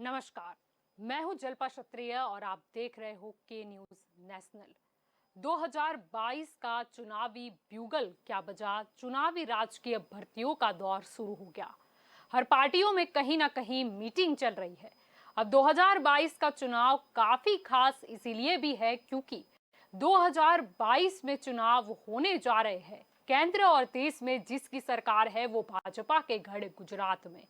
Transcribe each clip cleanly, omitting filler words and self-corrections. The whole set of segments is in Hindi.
नमस्कार, मैं हूं जल्पा क्षत्रिय और आप देख रहे हो के न्यूज नेशनल। 2022 का चुनावी ब्यूगल क्या बजा, चुनावी राजकीय भर्तियों का दौर शुरू हो गया। हर पार्टियों में कहीं ना कहीं मीटिंग चल रही है। अब 2022 का चुनाव काफी खास इसीलिए भी है क्योंकि 2022 में चुनाव होने जा रहे हैं। केंद्र और देश में जिसकी सरकार है वो भाजपा के गढ़ गुजरात में।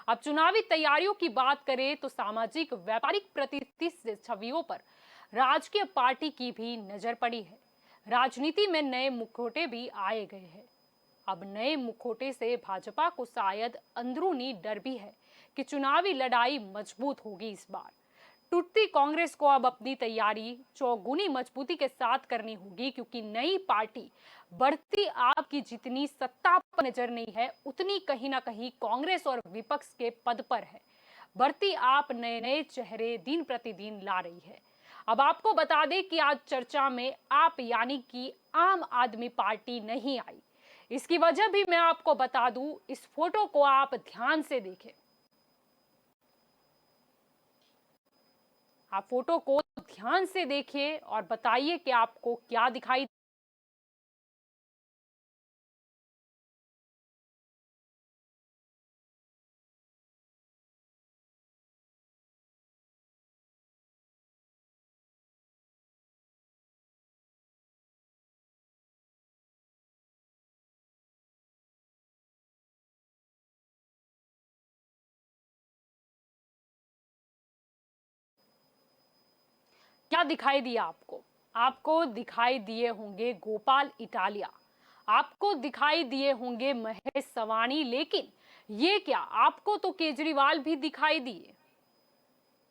अब चुनावी तैयारियों की बात करें तो सामाजिक व्यापारिक प्रतिष्ठित छवियों पर राजकीय पार्टी की भी नजर पड़ी है। राजनीति में नए मुखौटे भी आए गए हैं। अब नए मुखौटे से भाजपा को शायद अंदरूनी डर भी है कि चुनावी लड़ाई मजबूत होगी इस बार। टूटती कांग्रेस को अब अपनी तैयारी चौगुनी मजबूती के साथ करनी होगी क्योंकि नई पार्टी बढ़ती आपकी जितनी सत्ता पर नजर नहीं है उतनी कहीं ना कहीं कांग्रेस और विपक्ष के पद पर है। बढ़ती आप नए नए चेहरे दिन प्रतिदिन ला रही है। अब आपको बता दें कि आज चर्चा में आप यानी कि आम आदमी पार्टी नहीं आई। इसकी वजह भी मैं आपको बता दूं, इस फोटो को आप ध्यान से देखें। आप फोटो को ध्यान से देखिए और बताइए कि आपको क्या दिखाई। क्या दिखाई दिया आपको? आपको दिखाई दिए होंगे गोपाल इटालिया, आपको दिखाई दिए होंगे महेश सवानी, लेकिन ये क्या, आपको तो केजरीवाल भी दिखाई दिए।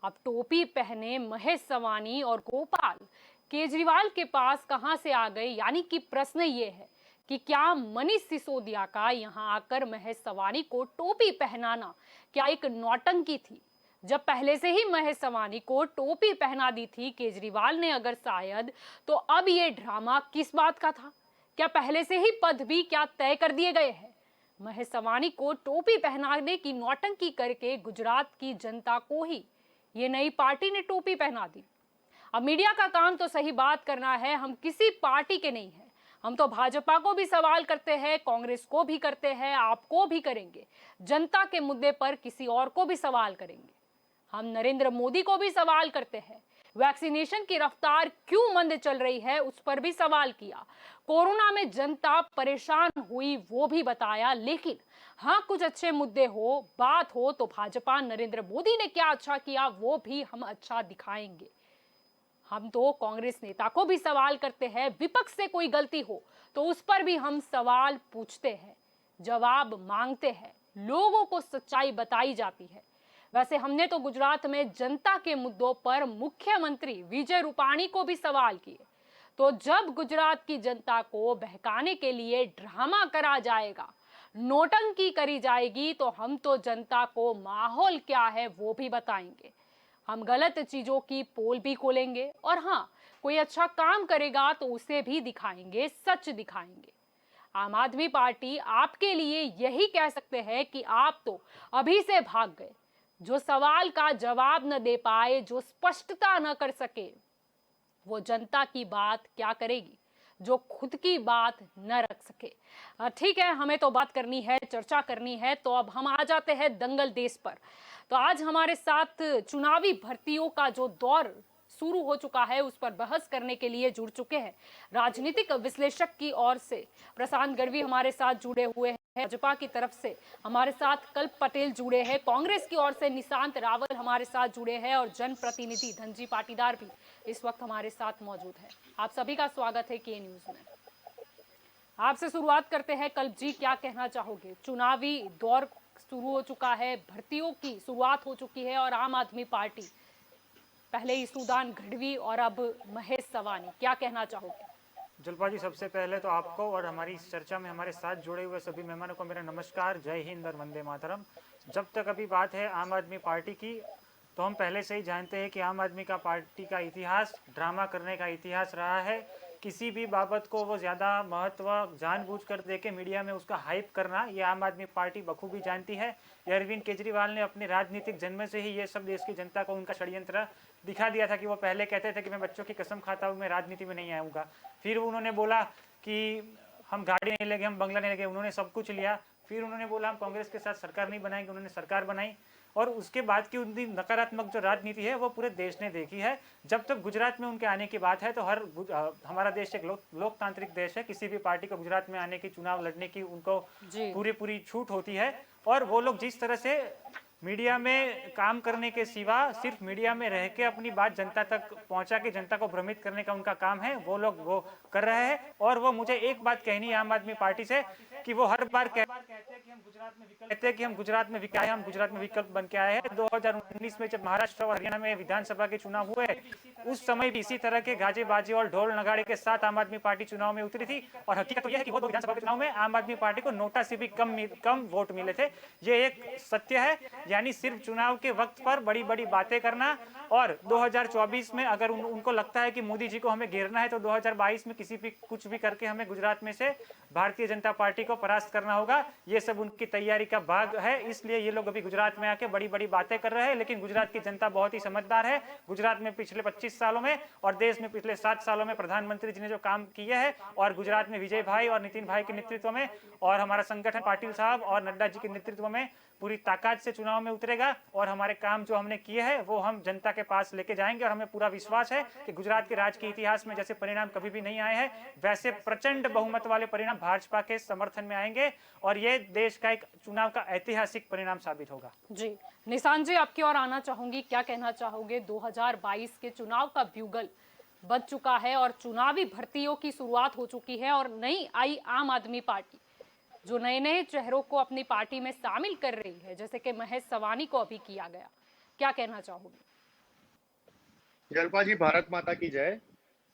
अब टोपी पहने महेश सवानी और गोपाल केजरीवाल के पास कहां से आ गए? यानी कि प्रश्न ये है कि क्या मनीष सिसोदिया का यहां आकर महेश सवानी को टोपी पहनाना क्या एक नौटंकी थी? जब पहले से ही महेश सवानी को टोपी पहना दी थी केजरीवाल ने अगर शायद, तो अब ये ड्रामा किस बात का था? क्या पहले से ही पद भी क्या तय कर दिए गए हैं? महेश सवानी को टोपी पहनाने की नौटंकी करके गुजरात की जनता को ही ये नई पार्टी ने टोपी पहना दी। अब मीडिया का काम तो सही बात करना है, हम किसी पार्टी के नहीं हैं। हम तो भाजपा को भी सवाल करते हैं, कांग्रेस को भी करते हैं, आपको भी करेंगे। जनता के मुद्दे पर किसी और को भी सवाल करेंगे। हम नरेंद्र मोदी को भी सवाल करते हैं। वैक्सीनेशन की रफ्तार क्यों मंद चल रही है उस पर भी सवाल किया। कोरोना में जनता परेशान हुई वो भी बताया। लेकिन हाँ, कुछ अच्छे मुद्दे हो, बात हो तो भाजपा नरेंद्र मोदी ने क्या अच्छा किया वो भी हम अच्छा दिखाएंगे। हम तो कांग्रेस नेता को भी सवाल करते हैं, विपक्ष से कोई गलती हो तो उस पर भी हम सवाल पूछते हैं, जवाब मांगते हैं, लोगों को सच्चाई बताई जाती है। वैसे हमने तो गुजरात में जनता के मुद्दों पर मुख्यमंत्री विजय रूपाणी को भी सवाल किए। तो जब गुजरात की जनता को बहकाने के लिए ड्रामा करा जाएगा, नोटंकी करी जाएगी, तो हम तो जनता को माहौल क्या है वो भी बताएंगे। हम गलत चीजों की पोल भी खोलेंगे और हाँ, कोई अच्छा काम करेगा तो उसे भी दिखाएंगे, सच दिखाएंगे। आम आदमी पार्टी आपके लिए यही कह सकते हैं कि आप तो अभी से भाग गए। जो सवाल का जवाब न दे पाए, जो स्पष्टता न कर सके, वो जनता की बात क्या करेगी जो खुद की बात न रख सके। ठीक है, हमें तो बात करनी है, चर्चा करनी है, तो अब हम आ जाते हैं दंगल देश पर। तो आज हमारे साथ चुनावी भर्तियों का जो दौर शुरू हो चुका है उस पर बहस करने के लिए जुड़ चुके हैं राजनीतिक विश्लेषक की ओर से प्रशांत गढ़वी हमारे साथ जुड़े हुए हैं। भाजपा की तरफ से हमारे साथ कल्प पटेल जुड़े हैं, कांग्रेस की ओर से निशांत रावल हमारे साथ जुड़े हैं और जनप्रतिनिधि धनजी पाटीदार भी इस वक्त हमारे साथ मौजूद है। आप सभी का स्वागत है के न्यूज में। आपसे शुरुआत करते हैं, कल्प जी क्या कहना चाहोगे? चुनावी दौर शुरू हो चुका है, भर्तियों की शुरुआत हो चुकी है और आम आदमी पार्टी, पहले ईसूदान गढ़वी और अब महेश सवानी, क्या कहना चाहोगे? जलपा जी, सबसे पहले तो आपको और हमारी इस चर्चा में हमारे साथ जुड़े हुए सभी मेहमानों को मेरा नमस्कार, जय हिंद और वंदे मातरम। जब तक अभी बात है आम आदमी पार्टी की, तो हम पहले से ही जानते हैं कि आम आदमी का पार्टी का इतिहास ड्रामा करने का इतिहास रहा है किसी भी बाबत को वो ज़्यादा महत्व जानबूझकर देके मीडिया में उसका हाइप करना, ये आम आदमी पार्टी बखूबी जानती है। ये अरविंद केजरीवाल ने अपने राजनीतिक जन्म से ही ये सब देश की जनता को उनका षड्यंत्र दिखा दिया था कि वो पहले कहते थे कि मैं बच्चों की कसम खाता हूँ, मैं राजनीति में नहीं आऊँगा। फिर उन्होंने बोला कि हम गाड़ी नहीं लेंगे, हम बंगला नहीं लेंगे, उन्होंने सब कुछ लिया। फिर उन्होंने बोला हम कांग्रेस के साथ सरकार नहीं बनाएंगे, उन्होंने सरकार बनाई। और उसके बाद की उनकी नकारात्मक जो राजनीति है वो पूरे देश ने देखी है। जब तक गुजरात में उनके आने की बात है तो हमारा देश एक लोकतांत्रिक देश है, किसी भी पार्टी को गुजरात में आने की, चुनाव लड़ने की उनको पूरी छूट होती है। और वो लोग जिस तरह से मीडिया में काम करने के सिवा सिर्फ मीडिया में रह के अपनी बात जनता तक पहुंचा के जनता को भ्रमित करने का उनका काम है, वो लोग वो कर रहे हैं। और वो मुझे एक बात कहनी है आम आदमी पार्टी से कि वो हर बार कहते हैं कि हम गुजरात में विकल्प बन के आए हैं। 2019 में जब महाराष्ट्र और हरियाणा में विधानसभा के चुनाव हुए, उस समय भी इसी तरह के गाजे-बाजे और ढोल नगाड़े के साथ आम आदमी पार्टी चुनाव में उतरी थी। और हकीकत तो यह है कि वो विधानसभा के चुनाव में आम आदमी पार्टी को नोटा से भी कम वोट मिले थे। ये एक सत्य है। यानी सिर्फ चुनाव के वक्त पर बड़ी बड़ी बातें करना, और 2024 में अगर उनको लगता है कि मोदी जी को हमें घेरना है तो 2022 में किसी भी कुछ भी करके हमें गुजरात में से भारतीय जनता पार्टी को परास्त करना होगा। ये सब उनकी तैयारी का भाग है। इसलिए ये लोग अभी गुजरात में आके बड़ी बड़ी बातें कर रहे हैं। लेकिन गुजरात की जनता बहुत ही समझदार है। गुजरात में पिछले 25 सालों में और देश में पिछले 7 सालों में प्रधानमंत्री जी ने जो काम किए हैं, और गुजरात में विजय भाई और नितिन भाई के नेतृत्व में और हमारा संगठन पाटिल साहब और नड्डा जी के नेतृत्व में पूरी ताकत से चुनाव में उतरेगा। और हमारे काम जो हमने किए हैं वो हम जनता के पास लेके जाएंगे। और हमें पूरा विश्वास है कि गुजरात के राज के इतिहास में जैसे परिणाम कभी भी नहीं आए हैं, वैसे प्रचंड बहुमत वाले परिणाम भाजपा के समर्थन में आएंगे। और ये देश का एक चुनाव का ऐतिहासिक परिणाम साबित होगा। जी निशांत जी, आपकी ओर आना चाहूंगी, क्या कहना चाहोगे? 2022 के चुनाव का ब्यूगल बज चुका है और चुनावी भर्तियों की शुरुआत हो चुकी है, और नई आई आम आदमी पार्टी जो नए नए चेहरों को अपनी पार्टी में शामिल कर रही है, जैसे कि महेश सवानी को अभी किया गया, क्या कहना चाहोगे? जलपा जी, भारत माता की जय।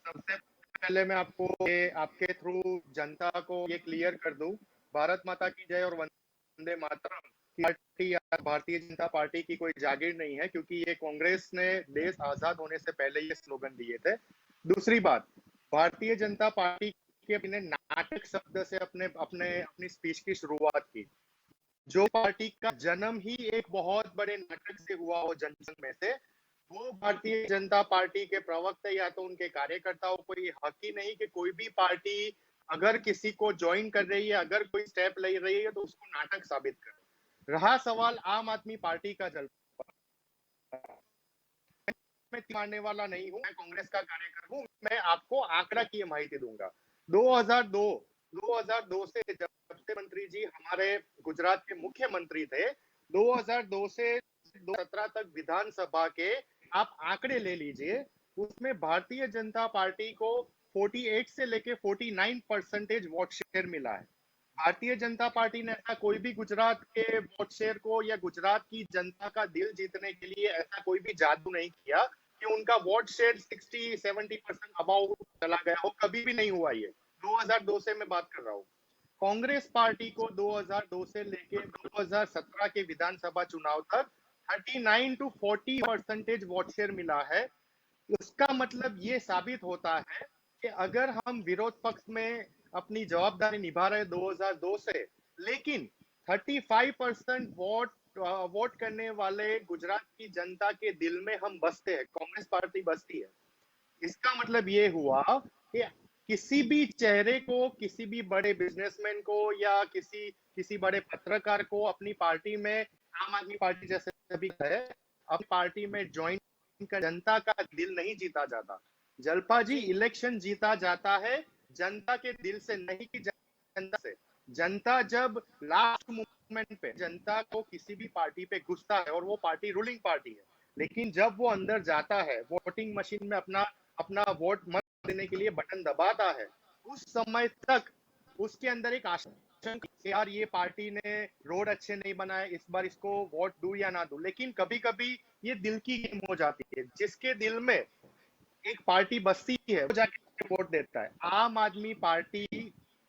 सबसे पहले मैं आपके थ्रू जनता को ये क्लियर कर दूं, भारत माता की जय और वंदे मातरम की पार्टी या भारतीय जनता पार्टी की कोई जागीर नहीं है, क्योंकि ये कांग्रेस ने देश आजाद होने से पहले ये स्लोगन दिए थे। दूसरी बात, भारतीय जनता पार्टी के अपने नाटक शब्द से अपनी स्पीच की शुरुआत की। जो पार्टी का जन्म ही एक बहुत बड़े नाटक से हुआ हो जनसंघ में से, वो भारतीय जनता पार्टी के प्रवक्ता या तो उनके कार्यकर्ताओं को ये हक ही नहीं कि कोई भी पार्टी अगर किसी को ज्वाइन कर रही है, अगर कोई स्टेप ले रही है तो उसको नाटक साबित करे। रहा सवाल आम आदमी पार्टी का, मैं मानने वाला नहीं हूं, मैं कांग्रेस का कार्यकर्ता हूं। मैं आपको आंकड़ा की माहिती दूंगा। 2002 से जब से मंत्री जी हमारे गुजरात के मुख्यमंत्री थे, 2002 से 2017 तक विधानसभा के आप आंकड़े ले लीजिए, उसमें भारतीय जनता पार्टी को 48 से लेके 49% वोट शेयर मिला है। भारतीय जनता पार्टी ने ऐसा कोई भी गुजरात के वोट शेयर को या गुजरात की जनता का दिल जीतने के लिए ऐसा कोई भी जादू नहीं किया कि उनका वोट शेयर 60-70% अबाउ चला गया हो। कभी भी नहीं हुआ। ये 2002 से मैं बात कर रहा हूँ। कांग्रेस पार्टी को 2002 से लेके 2017 के विधानसभा चुनाव तक 39 to 40% वोट शेयर मिला है। उसका मतलब ये साबित होता है कि अगर हम विरोध पक्ष में अपनी जवाबदारी निभा रहे 2002 से, लेकिन 35% वोट करने वाले गुजरात की जनता के दिल में हम बसते हैं, कांग्रेस पार्टी बसती है। इसका मतलब ये हुआ कि किसी भी चेहरे को, किसी भी बड़े बिजनेसमैन को या किसी बड़े पत्रकार को अपनी पार्टी में, आम आदमी पार्टी जैसे भी है, अपनी पार्टी में ज्वाइन कर जनता का दिल नहीं जीता जाता। जलपा जी, इलेक्शन जीता जाता है जनता के दिल से, नहीं कि जनता से। जनता जब लास्ट मोमेंट पे जनता को किसी भी पार्टी पे गुस्सा है, और वो पार्टी रूलिंग पार्टी है, लेकिन जब वो अंदर जाता है, वोटिंग मशीन में अपना वोट मत देने के लिए बटन दबाता है, उस समय तक उसके अंदर एक आशंका, यार ये पार्टी ने रोड अच्छे नहीं बनाए, इस बार इसको वोट दूं या ना दूं। लेकिन कभी कभी ये दिल की गेम हो जाती है। जिसके दिल में एक पार्टी बसती है वो जाके वोट देता है। आम आदमी पार्टी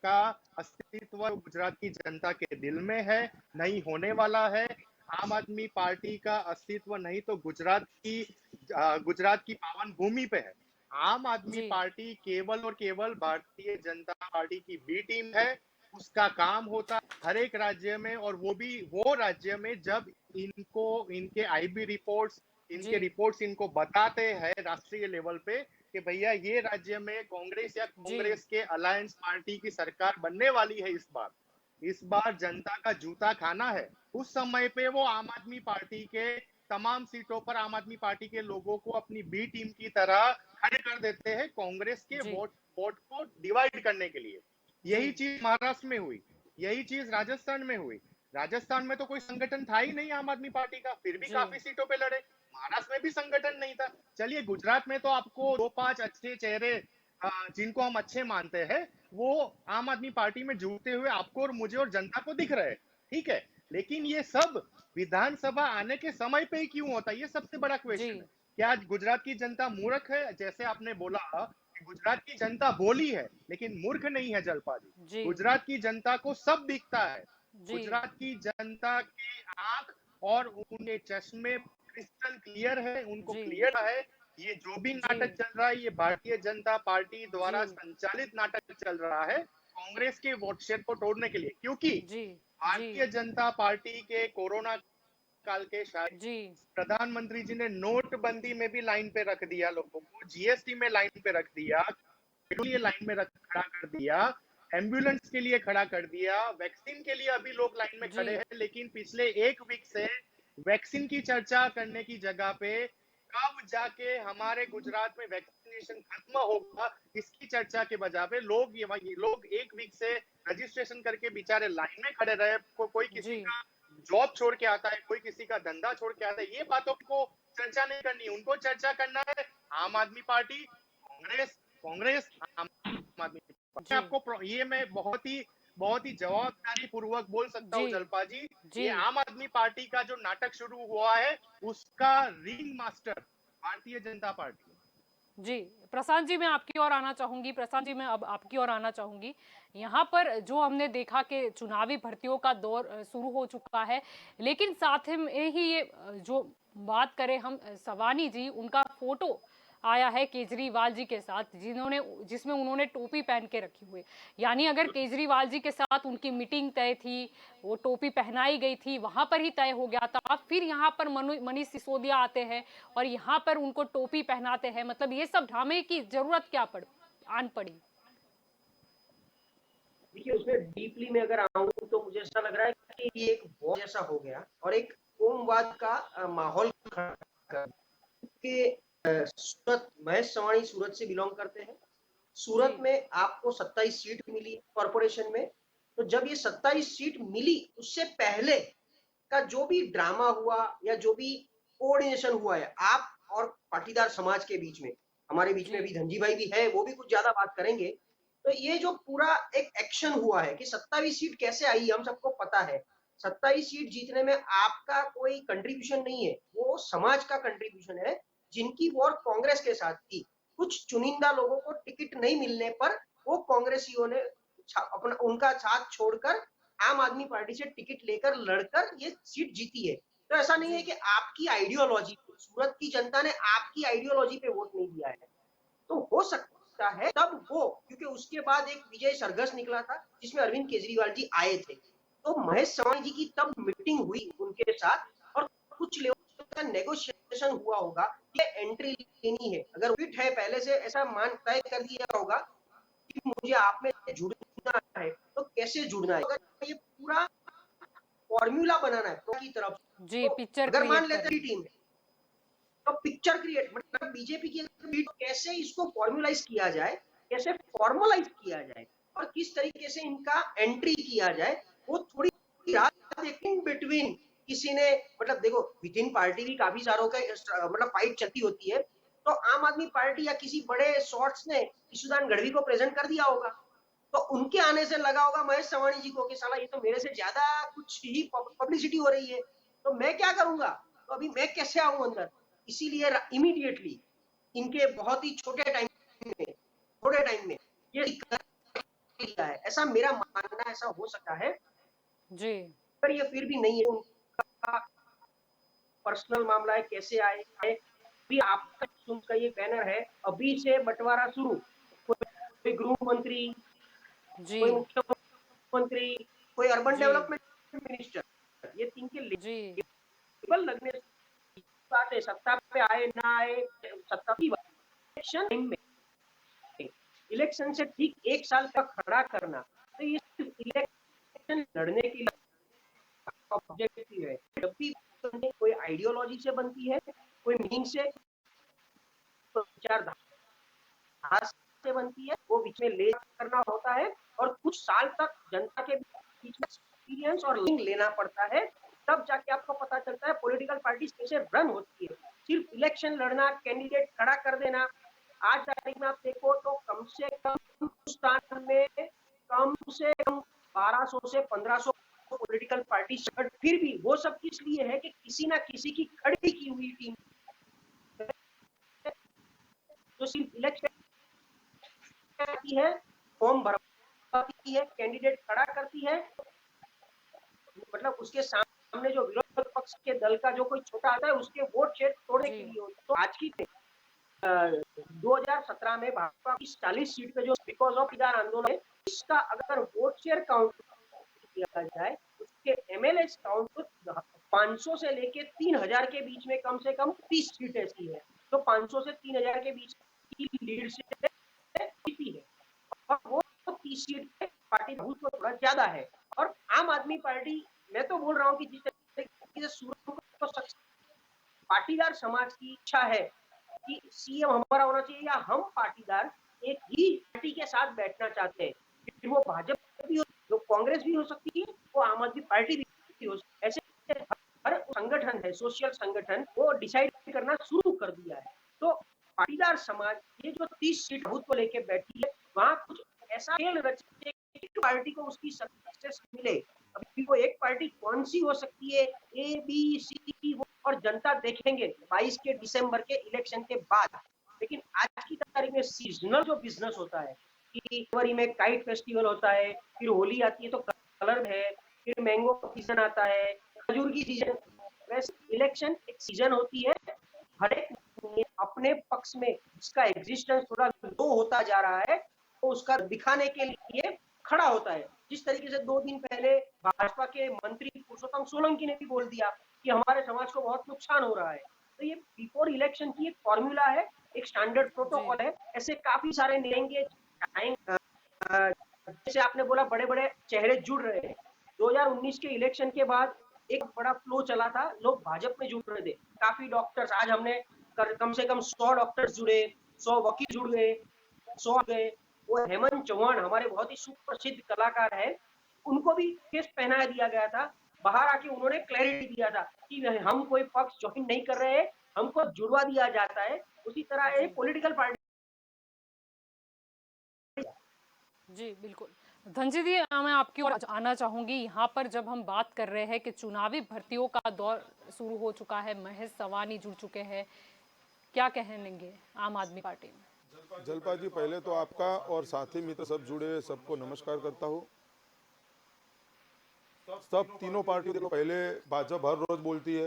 का अस्तित्व गुजरात की जनता के दिल में है, नहीं होने वाला है। आम आदमी पार्टी का अस्तित्व नहीं तो गुजरात की पावन भूमि पे है। आम आदमी जी पार्टी केवल और केवल भारतीय जनता पार्टी की बी टीम है। उसका काम होता है हर एक राज्य में, और वो भी वो राज्य में जब इनको इनके आईबी रिपोर्ट्स, जी इनके रिपोर्ट्स इनको बताते हैं राष्ट्रीय लेवल पे कि भैया ये राज्य में कांग्रेस या जी कांग्रेस के अलायंस पार्टी की सरकार बनने वाली है इस बार जनता का जूता खाना है। उस समय पे वो आम आदमी पार्टी के तमाम सीटों पर आम आदमी पार्टी के लोगों को अपनी बी टीम की तरह खड़े कर देते हैं कांग्रेस के जी वोट को डिवाइड करने के लिए। जी यही चीज महाराष्ट्र में हुई, यही चीज राजस्थान में हुई। राजस्थान में तो कोई संगठन था ही नहीं आम आदमी पार्टी का, फिर भी जी काफी सीटों पे लड़े। महाराष्ट्र में भी संगठन नहीं था। चलिए गुजरात में तो आपको दो पांच अच्छे चेहरे जिनको हम अच्छे मानते हैं, वो आम आदमी पार्टी में जुड़ते हुए आपको और मुझे और जनता को दिख रहे हैं। ठीक है, लेकिन ये सब विधानसभा आने के समय पे ही क्यों होता है, ये सबसे बड़ा जी क्वेश्चन है। क्या गुजरात की जनता मूर्ख है? जैसे आपने बोला कि गुजरात की जनता बोली है लेकिन मूर्ख नहीं है जलपा जी। जी गुजरात की जनता को सब दिखता है। जी गुजरात की जनता की आंख और उनके चश्मे क्रिस्टल क्लियर है, उनको जी क्लियर है ये जो भी जी नाटक चल रहा है ये भारतीय जनता पार्टी जी द्वारा संचालित नाटक चल रहा है कांग्रेस के वोट शेयर को तोड़ने के लिए। क्योंकि जी जी भारतीय जनता पार्टी के कोरोना काल के शायद जी प्रधानमंत्री जी ने नोटबंदी में भी लाइन पे रख दिया लोगों को, जीएसटी में लाइन पे रख दिया, के लिए लाइन में खड़ा कर दिया, एम्बुलेंस के लिए खड़ा कर दिया, वैक्सीन के लिए अभी लोग लाइन में जी खड़े हैं। लेकिन पिछले एक वीक से वैक्सीन की चर्चा करने की जगह पे कब जाके हमारे गुजरात में वैक्सीनेशन खत्म होगा इसकी चर्चा के बजाय पे ये लोग एक वीक से रजिस्ट्रेशन करके बेचारे लाइन में खड़े रहे। कोई जी किसी का जॉब छोड़ के आता है, कोई किसी का धंधा छोड़ के आता है, ये बातों को चर्चा नहीं करनी, उनको चर्चा करना है आम आदमी पार्टी, कांग्रेस, कांग्रेस, आम आदमी पार्टी। जी आपको ये मैं बहुत ही जवाबदारी पूर्वक बोल सकता जी हूँ जलपा जी, जी ये आम आदमी पार्टी का जो नाटक शुरू हुआ है उसका ring master Bharatiya Janata party है। जी प्रशांत जी, मैं आपकी ओर आना चाहूंगी। प्रशांत जी, मैं अब आपकी ओर आना चाहूंगी। यहाँ पर जो हमने देखा कि चुनावी भर्तियों का दौर शुरू हो चुका है, लेकिन साथ में ही ये जो बात करें हम सवानी जी, उनका फोटो आया है केजरीवाल जी के साथ, जिसमें उन्होंने टोपी पहन के रखी हुई। यानी अगर केजरीवाल जी के साथ उनकी मीटिंग तय थी, वो टोपी पहनाई गई थी, वहां पर ही तय हो गया था, फिर यहाँ पर मनीष सिसोदिया आते हैं और यहाँ पर उनको टोपी पहनाते हैं। मतलब ये सब ड्रामे की जरूरत क्या आन पड़ी? देखिए, उसमें डीपली में अगर आऊं तो मुझे ऐसा लग रहा है कि ये एक वॉर जैसा हो गया और एक कोमवाद का माहौल खड़ा कर कि सूरत, महेश सवाणी सूरत से बिलोंग करते हैं। जी सूरत में आपको 27 सीट मिली कॉरपोरेशन में। तो जब ये 27 सीट मिली, उससे पहले का जो भी ड्रामा हुआ या जो भी कोऑर्डिनेशन हुआ है आप और पाटीदार समाज के बीच में, हमारे बीच में जी भी धनजी भाई भी है, वो भी कुछ ज्यादा बात करेंगे। तो ये जो पूरा एक एक्शन हुआ है कि 27 सीट कैसे आई, हम सबको पता है। 27 सीट जीतने में आपका कोई कंट्रीब्यूशन नहीं है, वो समाज का कंट्रीब्यूशन है, जिनकी वॉर कांग्रेस के साथ थी। कुछ चुनिंदा लोगों को टिकट नहीं मिलने पर वो कांग्रेसियों ने अपना उनका साथ छोड़कर आम आदमी पार्टी से टिकट लेकर लड़कर ये सीट जीती है। तो ऐसा नहीं है जी कि आपकी आइडियोलॉजी, सूरत की जनता ने आपकी आइडियोलॉजी पे वोट नहीं दिया है। तो हो सकता है तब वो, क्योंकि उसके बाद एक विजय सरघस निकला था जिसमें अरविंद केजरीवाल जी आए थे, तो महेश सवाणी जी की तब मीटिंग हुई उनके साथ और कुछ लेवल का नेगोशिएशन हुआ होगा कि एंट्री लेनी है। अगर फिट है पहले से ऐसा मान तय कर दिया होगा कि मुझे आप में जुड़ना है, तो कैसे जुड़ना है, अगर ये पूरा फॉर्मूला बनाना है की तरफ। जी तो पिक्चर अगर मान क्रिएट लेते करनी हैं है। टीम, तो पिक्चर क्रिएट मतलब बीजेपी की कैसे इसको फॉर्मुलाइज किया जाए, कैसे फॉर्मलाइज किया जाए और किस तरीके से इनका एंट्री किया जाए, वो थोड़ी रात इन बिटवीन किसी ने, मतलब देखो विद इन पार्टी भी काफी सारों का मतलब फाइट चलती होती है। तो आम आदमी पार्टी या किसी बड़े शॉर्ट्स ने ईशुदान गढ़वी को प्रेजेंट कर दिया होगा, तो उनके आने से लगा होगा महेश सवाणी जी को कि साला ये तो मेरे से ज्यादा कुछ ही पब्लिसिटी हो रही है, तो मैं क्या करूंगा, तो अभी मैं कैसे आऊं अंदर। इसीलिए इमीडिएटली इनके बहुत ही छोटे टाइम में ये किया है, ऐसा मेरा मानना, ऐसा हो सकता है। जी पर ये फिर भी नहीं है, उनका पर्सनल मामला है, कैसे आए अभी आपका उनका ये बैनर है, अभी से बंटवारा शुरू, कोई गृह मंत्री, जी कोई मुख्यमंत्री, कोई अर्बन जी डेवलपमेंट मिनिस्टर, ये तीन के जी लेबल लगने की बात है। सत्ता पे आए ना आए, सत्ता की इलेक्शन में, इलेक्शन से ठीक एक साल का खड़ा करना, तो ये सिर्फ इलेक्शन लड़ने के लिए ऑब्जेक्टिव है। जब भी कोई आइडियोलॉजी से बनती है, कोई मीनिंग से, विचारधारा से बनती है, वो बीच में ले करना होता है और कुछ साल तक जनता के बीच में एक्सपीरियंस और लिंक लेना पड़ता है, तब जाके आपको पता चलता है पॉलिटिकल पार्टी कैसे रन होती है। सिर्फ इलेक्शन लड़ना, कैंडिडेट खड़ा कर देना, आज तारीख में आप देखो तो कम से कम हिंदुस्तान में कम से कम 1200 से 1500 पॉलिटिकल पार्टी, फिर भी वो सब किस लिए है कि किसी ना किसी की खड़ी की हुई टीम जो सिर्फ इलेक्शन करती है, फॉर्म भरती है, कैंडिडेट खड़ा करती है, मतलब उसके सामने जो विरोध पक्ष के दल का जो कोई छोटा आता है उसके वोट शेयर तोड़ने के लिए होता है। तो आज की 2017 में भाजपा की 40 सीट पे जो बिकॉज ऑफ किसान आंदोलन है, इसका अगर वोट शेयर काउंट किया जाए, उसके एमएलए काउंट 500 से लेके 3000 के बीच में कम से कम 30 सीट ऐसी है, तो 500 से 3000 के बीच की लीड से जीती है और वो 30 सीट पे पार्टी बहुत थोड़ा ज्यादा है। और आम आदमी पार्टी, मैं तो बोल रहा हूँ कि जिस तरीके से सूरत को पाटीदार समाज की इच्छा है कि सीएम हमारा होना चाहिए या हम पाटीदार एक ही पार्टी के साथ बैठना चाहते हैं, फिर वो भाजपा भी हो, वो कांग्रेस भी हो सकती है, वो आम आदमी पार्टी भी हो सकती है। ऐसे हर संगठन है, सोशल संगठन, वो डिसाइड करना शुरू कर दिया है। तो पाटीदार समाज ये जो 30 सीट बूथ को लेके बैठी है, वहां कुछ ऐसा खेल रचे कि पार्टी को उसकी सक्सेस मिले। अभी वो एक पार्टी कौन सी हो सकती है, ए बी सी, और जनता देखेंगे 22 के दिसंबर के इलेक्शन के बाद। लेकिन आज की तारीख में सीजनल जो बिजनेस होता है कि फरवरी में काइट फेस्टिवल होता है, फिर होली आती है तो कलर है, फिर मैंगो सीजन आता है, खजूर की सीजन, वैसे इलेक्शन एक सीजन होती है। हर एक अपने पक्ष में जिसका एग्जिस्टेंस थोड़ा लो होता जा रहा है, तो उसका दिखाने के लिए खड़ा होता है। जिस तरीके से 2 दिन पहले भाजपा के मंत्री पुरुषोत्तम सोलंकी ने भी बोल दिया कि हमारे समाज को बहुत नुकसान हो रहा है। तो ये बिफोर इलेक्शन की एक फॉर्मूला है, एक स्टैंडर्ड प्रोटोकॉल है। ऐसे काफी सारे निरेंगे जैसे आपने बोला बड़े बड़े चेहरे जुड़ रहे हैं। 2019 के इलेक्शन के बाद एक बड़ा फ्लो चला था, लोग भाजपा में जुड़ रहे थे, काफी डॉक्टर्स, आज हमने कम से कम 100 डॉक्टर्स जुड़े, 100 वकील जुड़ गए, 100 गए। वो हेमंत चौहान हमारे बहुत ही सुप्रसिद्ध कलाकार है, उनको भी केस पहना दिया गया था। बाहर आके उन्होंने क्लैरिटी दिया था कि हम कोई पक्ष ज्वाइन नहीं कर रहे हैं, हमको जुड़वा दिया जाता है। उसी तरह ये पॉलिटिकल पार्टी। जी बिल्कुल। धनजी जी, मैं आपकी ओर आना चाहूंगी। यहाँ पर जब हम बात कर रहे हैं कि चुनावी भर्तियों का दौर शुरू हो चुका है, महेश सवानी जुड़ चुके हैं, क्या कहेंगे आम आदमी पार्टी में? जलपा जी, पहले तो आपका और साथी मित्र सब जुड़े सबको नमस्कार करता हूँ। सब तीनों पार्टी देखो, पहले भाजपा हर रोज बोलती है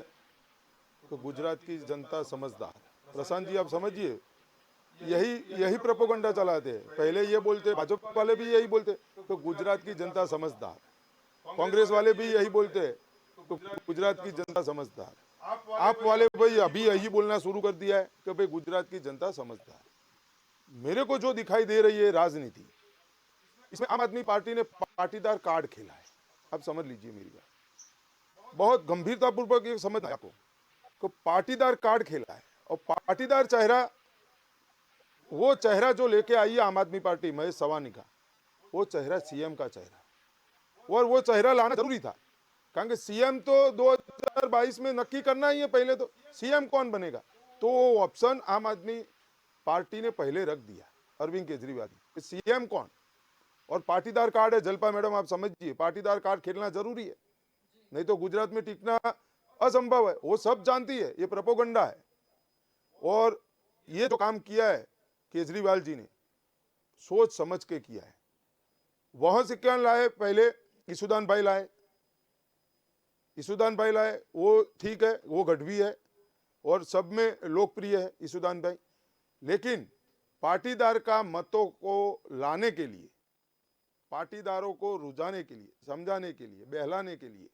तो गुजरात की जनता समझदार। प्रशांत जी आप समझिए, यही प्रोपेगेंडा चलाते हैं। पहले ये बोलते, भाजपा वाले भी यही बोलते तो गुजरात की जनता समझदार, कांग्रेस वाले भी यही बोलते तो गुजरात की जनता समझदार, आप वाले भाई अभी यही बोलना शुरू कर दिया है कि भाई गुजरात की जनता समझदार। मेरे को जो दिखाई दे रही है राजनीति, इसमें आम आदमी पार्टी ने पाटीदार कार्ड खेला है। आप समझ लीजिए मेरी बात, बहुत गंभीरतापूर्वक ये समझना है आपको को पाटीदार कार्ड खेला है। और पाटीदार चेहरा, वो चेहरा जो लेके आई है आम आदमी पार्टी महेश सवानी का, वो चेहरा सीएम का चेहरा, और वो चेहरा लाना जरूरी था। कारण कि सीएम तो 2022 में नक्की करना ही है, पहले तो सीएम कौन बनेगा, तो वो ऑप्शन आम आदमी पार्टी ने पहले रख दिया अरविंद केजरीवाल, सीएम कौन। और पाटीदार कार्ड है, जलपा मैडम आप समझिए, पाटीदार कार्ड खेलना जरूरी है, नहीं तो गुजरात में टिकना असंभव है। वो सब जानती है, ये प्रोपेगेंडा है। और ये जो काम किया है केजरीवाल जी ने, सोच समझ के किया है। वहां से क्या लाए, पहले ईसुदान भाई लाए, वो ठीक है, वो गढ़वी है। और सब में लोकप्रिय है ईसुदान भाई, लेकिन पाटीदार का मतों को लाने के लिए, पाटीदारों को रुझाने के लिए, समझाने के लिए, बहलाने के लिए,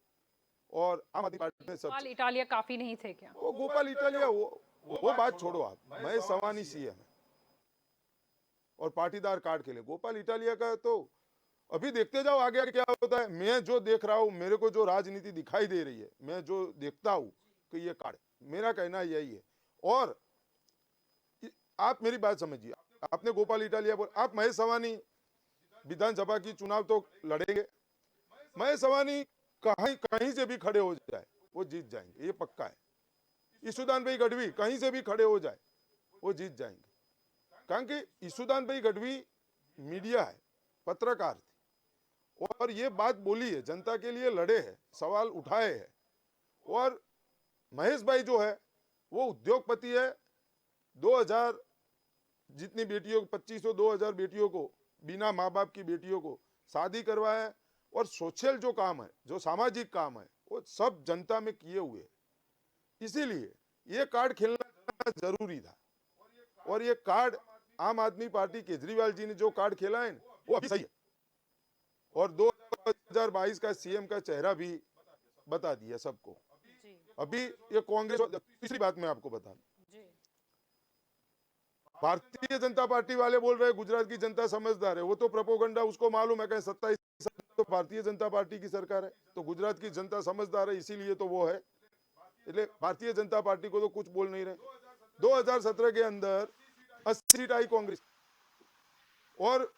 और आम आदमी पार्टी में गोपाल सब इटालिया काफी नहीं थे क्या? वो गोपाल इटालिया वो बात छोड़ो आप, महेश सवानी सीएम है और पाटीदार कार्ड खेले। गोपाल इटालिया का तो अभी देखते जाओ आगे आगे क्या होता है। मैं जो देख रहा हूं, मेरे को जो राजनीति दिखाई दे रही है, मैं जो देखता हूं कि ये कार्ड, मेरा कहना यही है। और आप मेरी बात समझिए, आपने गोपाल इटालिया बोल, आप महेश सवानी विधानसभा की चुनाव तो लड़ेंगे, महेश सवानी कहीं कहीं से भी खड़े हो जाए वो जीत जाएंगे, ये पक्का है। ईसुदान भाई गढ़वी कहीं से भी खड़े हो जाए वो जीत जाएंगे, कारण कि ईसुदान भाई गढ़वी मीडिया है, पत्रकार थे और ये बात बोली है, जनता के लिए लड़े हैं, सवाल उठाए हैं। और महेश भाई जो है वो उद्योगपति है, 2000 जितनी बेटियों, 2500 2000 बेटियों को, बिना माँ बाप की बेटियों को शादी करवाया है। और सोशल जो काम है, जो सामाजिक काम है, वो सब जनता में किए हुए है। इसीलिए ये कार्ड खेलना जरूरी था। और ये कार्ड आम आदमी पार्टी केजरीवाल जी ने जो कार्ड खेला है वो अभी सही है, और 2022 का सीएम का चेहरा भी बता दिया सबको। अभी ये कांग्रेस, तीसरी बात मैं आपको बता दूं, भारतीय जनता पार्टी वाले बोल रहे हैं गुजरात की जनता समझदार है, वो तो प्रोपोगंडा, उसको मालूम है कि 27 तो भारतीय जनता पार्टी की सरकार है, तो गुजरात की जनता समझदार है, इसीलिए तो वो है। इसलिए भारतीय जनता पार्टी को तो कुछ बोल नहीं रहे। 2017 के अंदर 80 सीट आई कांग्रेस, और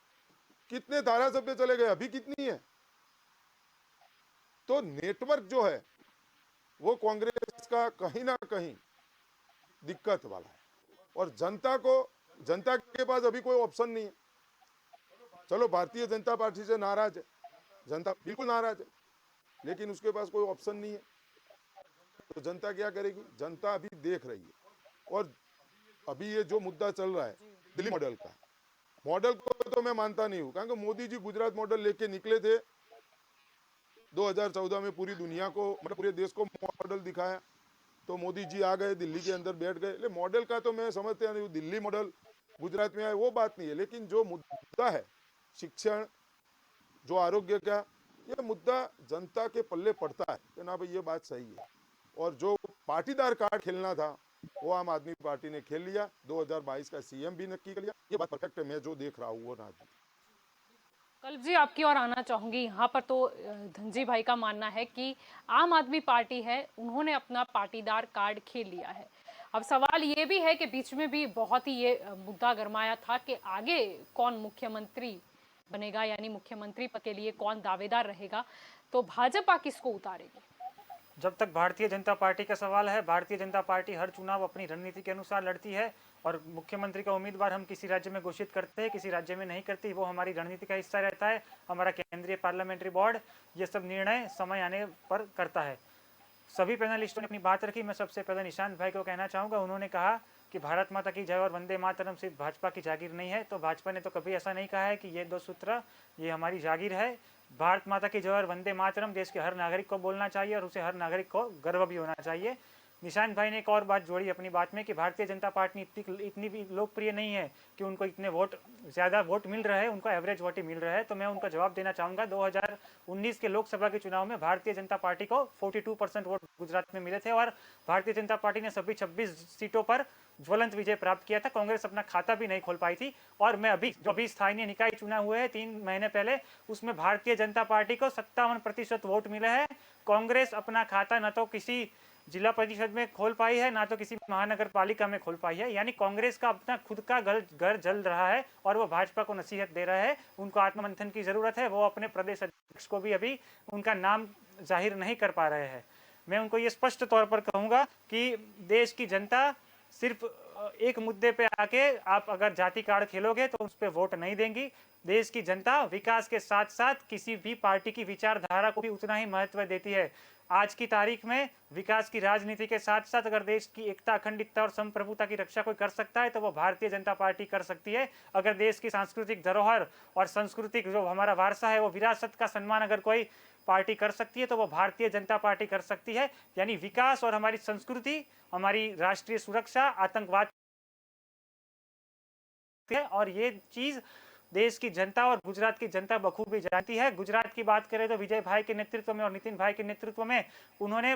कितने धारासभ्य चले गए, अभी कितनी है। तो नेटवर्क जो है वो कांग्रेस का कहीं ना कहीं दिक्कत वाला है, और जनता के पास अभी कोई ऑप्शन नहीं है। चलो भारतीय जनता पार्टी से नाराज है जनता, बिल्कुल नाराज है, लेकिन उसके पास कोई ऑप्शन नहीं है। तो जनता क्या करेगी, जनता अभी देख रही है। और अभी ये जो मुद्दा चल रहा है दिल्ली मॉडल का, मॉडल को तो मैं मानता नहीं हूं, क्योंकि मोदी जी गुजरात मॉडल लेके निकले थे 2014 में, पूरी दुनिया को, मतलब पूरे देश को मॉडल दिखाया, तो मोदी जी आ गए, दिल्ली के अंदर बैठ गए। मॉडल का तो मैं समझते नहीं, दिल्ली मॉडल गुजरात में आए वो बात नहीं है, लेकिन जो मुद्दा है शिक्षण, जो आरोग्य का, ये मुद्दा जनता के पल्ले पड़ता है कि ना भाई ये बात सही है। और जो पाटीदार कार्ड खेलना था वो आम आदमी पार्टी ने खेल लिया, 2022 का सीएम भी नक्की कर लिया, ये बात परफेक्ट है। मैं जो देख रहा हूँ वो ना, कल्प जी आपकी ओर आना चाहूंगी। यहाँ पर तो धनजी भाई का मानना है कि आम आदमी पार्टी है, उन्होंने अपना पाटीदार कार्ड खेल लिया है। अब सवाल ये भी है कि बीच में भी बहुत ही ये मुद्दा गरमाया था कि आगे कौन मुख्यमंत्री बनेगा, यानी मुख्यमंत्री पद के लिए कौन दावेदार रहेगा, तो भाजपा किसको उतारेगी? जब तक भारतीय जनता पार्टी का सवाल है, भारतीय जनता पार्टी हर चुनाव अपनी रणनीति के अनुसार लड़ती है, और मुख्यमंत्री का उम्मीदवार हम किसी राज्य में घोषित करते हैं, किसी राज्य में नहीं करती, वो हमारी रणनीति का हिस्सा रहता है। हमारा केंद्रीय पार्लियामेंट्री बोर्ड ये सब निर्णय समय आने पर करता है। सभी पैनलिस्टों ने अपनी बात रखी। मैं सबसे पहले निशांत भाई को कहना चाहूँगा, उन्होंने कहा कि भारत माता की जय और वंदे मातरम सिर्फ भाजपा की जागीर नहीं है। तो भाजपा ने तो कभी ऐसा नहीं कहा है कि ये 2 सूत्र ये हमारी जागीर है। भारत माता की जय और वंदे मातरम देश के हर नागरिक को बोलना चाहिए, और उसे हर नागरिक को गर्व भी होना चाहिए। निशांत भाई ने एक और बात जोड़ी अपनी बात में कि भारतीय जनता पार्टी इतनी भी लोकप्रिय नहीं है कि उनको इतने ज़्यादा वोट मिल रहे हैं, उनको एवरेज वोट ही मिल रहा है। तो मैं उनका जवाब देना चाहूँगा, 2019 के लोकसभा के चुनाव में भारतीय जनता पार्टी को 42% वोट गुजरात में मिले थे, और भारतीय जनता पार्टी ने सभी 26 सीटों पर ज्वलंत विजय प्राप्त किया था। कांग्रेस अपना खाता भी नहीं खोल पाई थी। और मैं अभी स्थानीय निकाय चुनाव हुए हैं 3 महीने पहले, उसमें भारतीय जनता पार्टी को 57% वोट मिले हैं। कांग्रेस अपना खाता न तो किसी जिला परिषद में खोल पाई है, ना तो किसी महानगर पालिका में खोल पाई है। यानी कांग्रेस का अपना खुद का घर जल रहा है, और वो भाजपा को नसीहत दे रहा है। उनको आत्ममंथन की जरूरत है। वो अपने प्रदेश अध्यक्ष को भी अभी उनका नाम जाहिर नहीं कर पा रहे हैं। मैं उनको ये स्पष्ट तौर पर कहूँगा कि देश की जनता सिर्फ एक मुद्दे पे आके आप अगर जाति कार्ड खेलोगे तो उस पर वोट नहीं देंगी। देश की जनता विकास के साथ साथ किसी भी पार्टी की विचारधारा को भी उतना ही महत्व देती है। आज की तारीख में विकास की राजनीति के साथ साथ अगर देश की एकता, अखंडता और संप्रभुता की रक्षा कोई कर सकता है तो वो भारतीय जनता पार्टी कर सकती है। अगर देश की सांस्कृतिक धरोहर और सांस्कृतिक जो हमारा वारसा है, वो विरासत का सम्मान अगर कोई पार्टी कर सकती है तो वो भारतीय जनता पार्टी कर सकती है। यानी विकास और हमारी संस्कृति, हमारी राष्ट्रीय सुरक्षा, आतंकवाद है, और ये चीज देश की जनता और गुजरात की जनता बखूबी जानती है। गुजरात की बात करें तो विजय भाई के नेतृत्व में और नितिन भाई के नेतृत्व में उन्होंने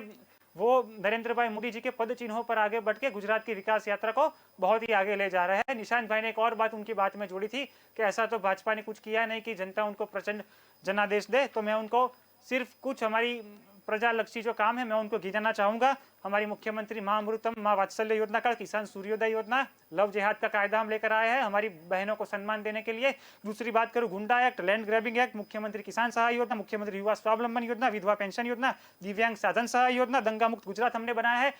वो नरेंद्र भाई मोदी जी के पद चिन्हों पर आगे बढ़ के गुजरात की विकास यात्रा को बहुत ही आगे ले जा रहे हैं। निशांत भाई ने एक और बात उनकी बात में जोड़ी थी कि ऐसा तो भाजपा ने कुछ किया नहीं कि जनता उनको प्रचंड जनादेश दे, तो मैं उनको सिर्फ कुछ हमारी प्रजालक्षी जो काम है मैं उनको गिनाना चाहूंगा। हमारी मुख्यमंत्री मां अमृतम, मां वात्सल्य योजना का, किसान सूर्योदय योजना, लव जिहाद का कायदा हम लेकर आए हैं हमारी बहनों को सम्मान देने के लिए। दूसरी बात करूं, गुंडा एक्ट, लैंड ग्रैबिंग एक्ट, मुख्यमंत्री किसान सहाय योजना, मुख्यमंत्री युवा स्वावलंबन योजना, विधवा पेंशन योजना, दिव्यांग साधन सहाय योजना, दंगा मुक्त गुजरात हमने बनाया है।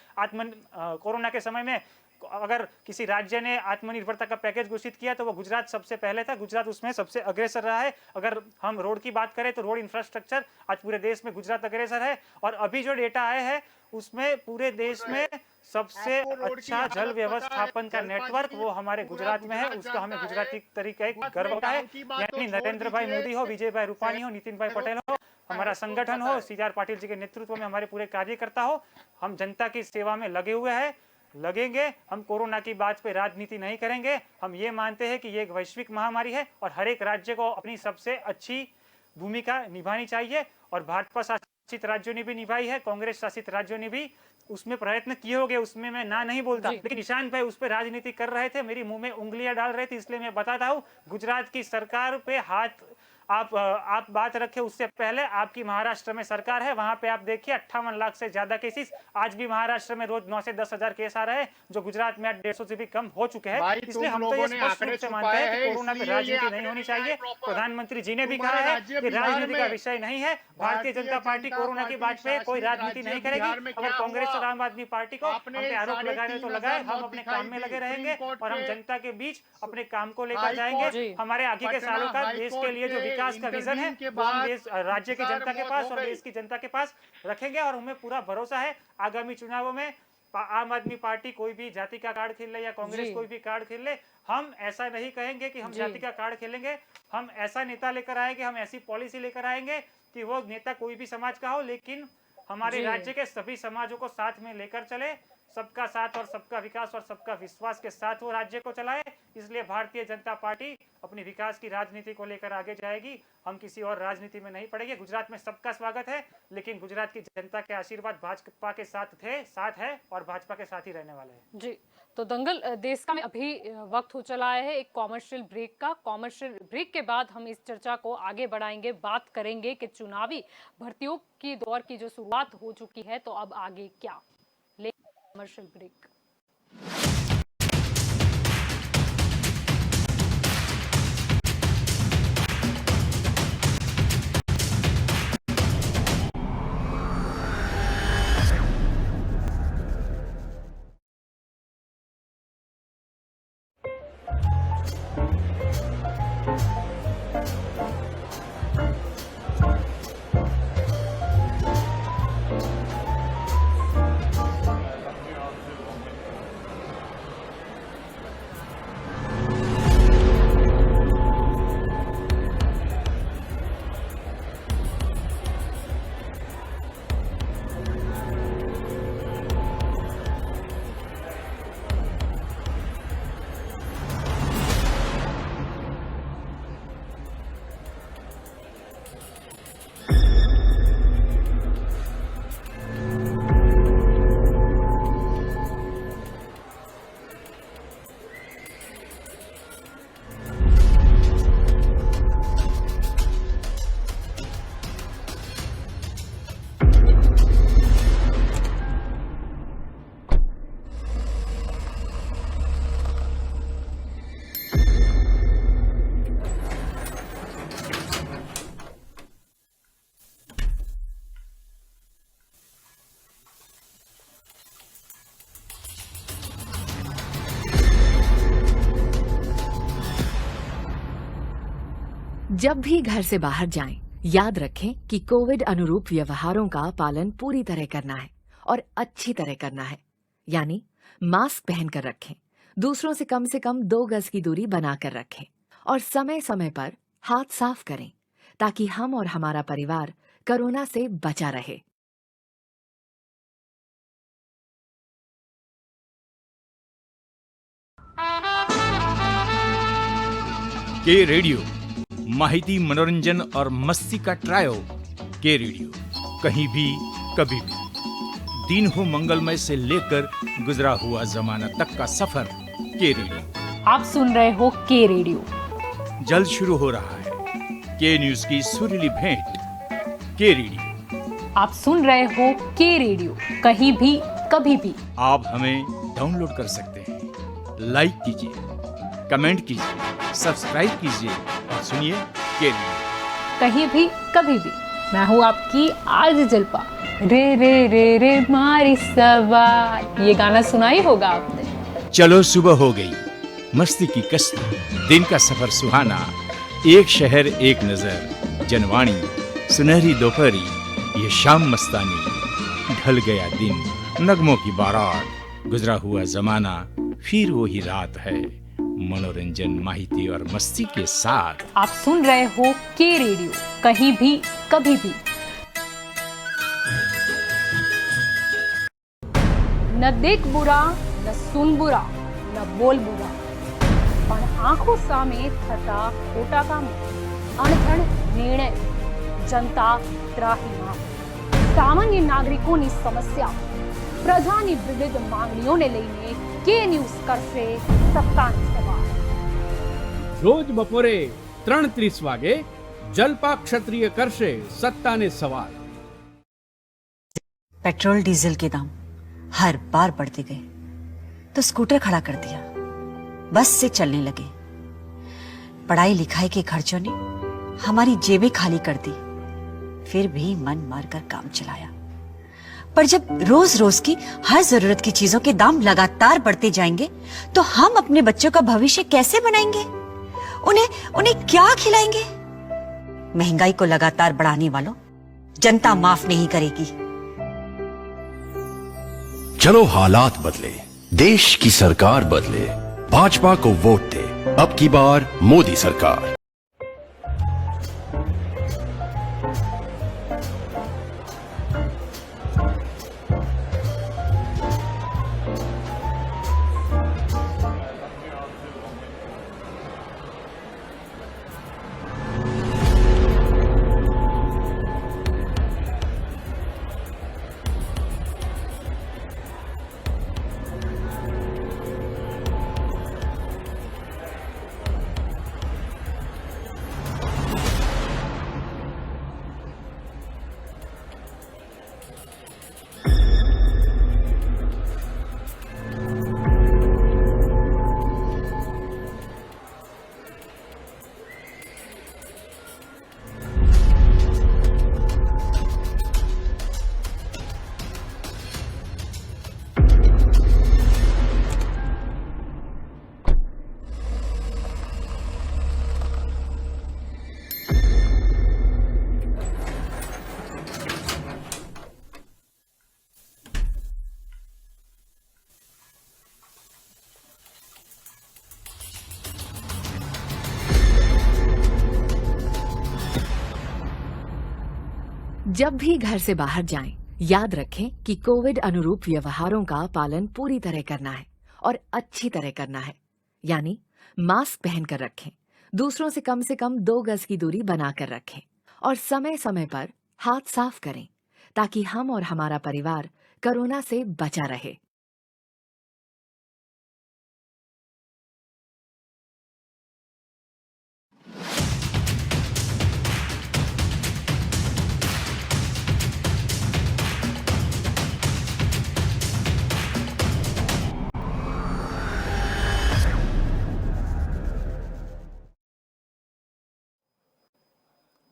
कोरोना के समय में अगर किसी राज्य ने आत्मनिर्भरता का पैकेज घोषित किया तो वो गुजरात सबसे पहले था। गुजरात उसमें सबसे अग्रेसर रहा है। अगर हम रोड की बात करें तो रोड इंफ्रास्ट्रक्चर आज पूरे देश में गुजरात अग्रेसर है। और अभी जो डेटा आए हैं उसमें पूरे देश में सबसे अच्छा जल व्यवस्थापन का नेटवर्क वो हमारे गुजरात में है। उसका हमें गुजराती तरीके गर्व होता है। यानी नरेंद्र भाई मोदी हो, विजय भाई रूपानी हो, नितिन भाई पटेल हो, हमारा संगठन हो, CR पाटिल जी के नेतृत्व में हमारे पूरे कार्यकर्ता हो, हम जनता की सेवा में लगे हुए हैं, लगेंगे। हम कोरोना की बात पे राजनीति नहीं करेंगे। हम ये मानते हैं कि ये एक वैश्विक महामारी है और हर एक राज्य को अपनी सबसे अच्छी भूमिका निभानी चाहिए। और भाजपा शासित राज्यों ने भी निभाई है, कांग्रेस शासित राज्यों ने भी उसमें प्रयत्न किए होंगे, उसमें मैं ना नहीं बोलता, लेकिन निशांत भाई उस पर राजनीति कर रहे थे, मेरी मुंह में उंगलियां डाल रहे थे, इसलिए मैं बताता हूँ। गुजरात की सरकार पे हाथ आप बात रखे उससे पहले आपकी महाराष्ट्र में सरकार है, वहां पे आप देखिए 58 लाख से ज्यादा केसेस। आज भी महाराष्ट्र में रोज 9 से 10 हजार केस आ रहे हैं, जो गुजरात में 150 से भी कम हो चुके हैं। इसलिए हम तो ये स्पष्ट रूप से मानते हैं कि कोरोना पे राजनीति नहीं होनी चाहिए। प्रधानमंत्री जी ने भी कहा है कि राजनीति का विषय नहीं है। भारतीय जनता पार्टी कोरोना की बात पे कोई राजनीति नहीं करेगी। अगर कांग्रेस और आम आदमी पार्टी को हम पे आरोप लगाए तो लगाए, हम अपने काम में लगे रहेंगे और हम जनता के बीच अपने काम को लेकर जाएंगे। हमारे आगे के सालों का देश के लिए जो विकास का विजन है वो हम देश राज्य की जनता के पास और देश की जनता के पास रखेंगे। और हमें पूरा भरोसा है आगामी चुनावों में आम आदमी पार्टी कोई भी जाति का कार्ड खेल ले या कांग्रेस कोई भी कार्ड खेल ले, हम ऐसा नहीं कहेंगे कि हम जाति का कार्ड खेलेंगे। हम ऐसा नेता लेकर आएंगे, हम ऐसी पॉलिसी लेकर आएंगे कि वो नेता कोई भी समाज का हो, लेकिन हमारे राज्य के सभी समाजों को साथ में लेकर चले। सबका साथ और सबका विकास और सबका विश्वास के साथ वो राज्य को चलाए। इसलिए भारतीय जनता पार्टी अपनी विकास की राजनीति को लेकर आगे जाएगी। हम किसी और राजनीति में नहीं पड़ेंगे। गुजरात में सबका स्वागत है, लेकिन गुजरात की जनता के आशीर्वाद भाजपा के साथ है और भाजपा के साथ ही रहने वाले हैं। जी, तो दंगल देश का में अभी वक्त हो चला है एक कॉमर्शियल ब्रेक का। कॉमर्शियल ब्रेक के बाद हम इस चर्चा को आगे बढ़ाएंगे, बात करेंगे कि चुनावी भर्तियों की दौर की जो शुरुआत हो चुकी है तो अब आगे क्या। Commercial break. जब भी घर से बाहर जाएं, याद रखें कि कोविड अनुरूप व्यवहारों का पालन पूरी तरह करना है और अच्छी तरह करना है। यानी मास्क पहनकर रखें, दूसरों से कम 2 गज की दूरी बनाकर रखें और समय समय पर हाथ साफ करें ताकि हम और हमारा परिवार कोरोना से बचा रहे। के रेडियो माहिती, मनोरंजन और मस्ती का ट्रायो। के रेडियो कहीं भी कभी भी, दिन हो मंगलमय से लेकर गुजरा हुआ जमाना तक का सफर। के रेडियो आप सुन रहे हो के रेडियो। जल्द शुरू हो रहा है के न्यूज की सुरीली भेंट। के रेडियो आप सुन रहे हो के रेडियो, कहीं भी कभी भी। आप हमें डाउनलोड कर सकते हैं, लाइक कीजिए, कमेंट कीजिए, सब्सक्राइब कीजिए और सुनिए के रेडियो कहीं भी कभी भी। मैं हूँ आपकी आज जलपा। रे रे रे रे मारी सवार, ये गाना सुना ही होगा आपने। चलो सुबह हो गई, मस्ती की कश्ती, दिन का सफर सुहाना, एक शहर एक नजर, जनवाणी, सुनहरी दोपहरी, ये शाम मस्तानी, ढल गया दिन, नगमों की बारात, गुजरा हुआ जमाना, फिर वही रात है, मनोरंजन, माहिती और मस्ती के साथ। आप सुन रहे हो के रेडियो, कहीं भी कभी भी। न देख बुरा, न सुन बुरा, न बोल बुरा, પણ આંખો સામે થતા ખોટા કામો, અણધણ નિર્ણય, જનતા ત્રાહિમામ, સામાન્ય નાગરિકોની સમસ્યા, પ્રજાની વિવિધ માંગણીઓને લઈને કે ન્યૂઝ કરશે સત્તાની સવાલ। રોજ બપોરે 3:30 વાગે જલપા ક્ષત્રિય કરશે સત્તાને સવાલ। पेट्रोल डीजल के दाम हर बार बढ़ते गए तो स्कूटर खड़ा कर दिया, बस से चलने लगे। पढ़ाई लिखाई के खर्चों ने हमारी जेबें खाली कर दी, फिर भी मन मारकर काम चलाया। पर जब रोज रोज की हर जरूरत की चीजों के दाम लगातार बढ़ते जाएंगे तो हम अपने बच्चों का भविष्य कैसे बनाएंगे? उन्हें क्या खिलाएंगे? महंगाई को लगातार बढ़ाने वालों, जनता माफ नहीं करेगी। चलो हालात बदले, देश की सरकार बदले, भाजपा को वोट दे, अब की बार मोदी सरकार। जब भी घर से बाहर जाएं, याद रखें कि कोविड अनुरूप व्यवहारों का पालन पूरी तरह करना है और अच्छी तरह करना है। यानी मास्क पहनकर रखें, दूसरों से कम 2 गज की दूरी बनाकर रखें और समय समय पर हाथ साफ करें ताकि हम और हमारा परिवार कोरोना से बचा रहे।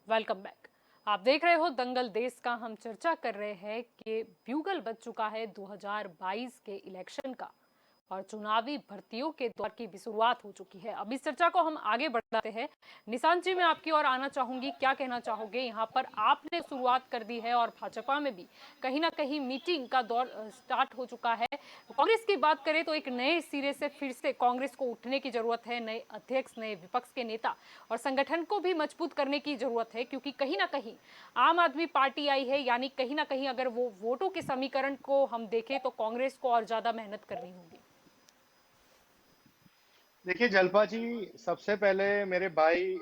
Welcome back. आप देख रहे हो दंगल देश का। हम चर्चा कर रहे हैं कि ब्यूगल बज चुका है 2022 के इलेक्शन का और चुनावी भर्तियों के दौर की भी शुरुआत हो चुकी है। अब इस चर्चा को हम आगे बढ़ बताते हैं। निशांत जी, मैं आपकी ओर आना चाहूंगी, क्या कहना चाहोगे? यहाँ पर आपने शुरुआत कर दी है और भाजपा में भी कहीं ना कहीं मीटिंग का दौर स्टार्ट हो चुका है। कांग्रेस की बात करें तो एक नए सिरे से फिर से कांग्रेस को उठने की जरूरत है, नए अध्यक्ष, नए विपक्ष के नेता और संगठन को भी मजबूत करने की जरूरत है, क्योंकि कहीं ना कहीं आम आदमी पार्टी आई है, यानी कहीं ना कहीं अगर वो वोटों के समीकरण को हम देखें तो कांग्रेस को और ज्यादा मेहनत करनी होगी। देखिए जल्पा जी, सबसे पहले मेरे भाई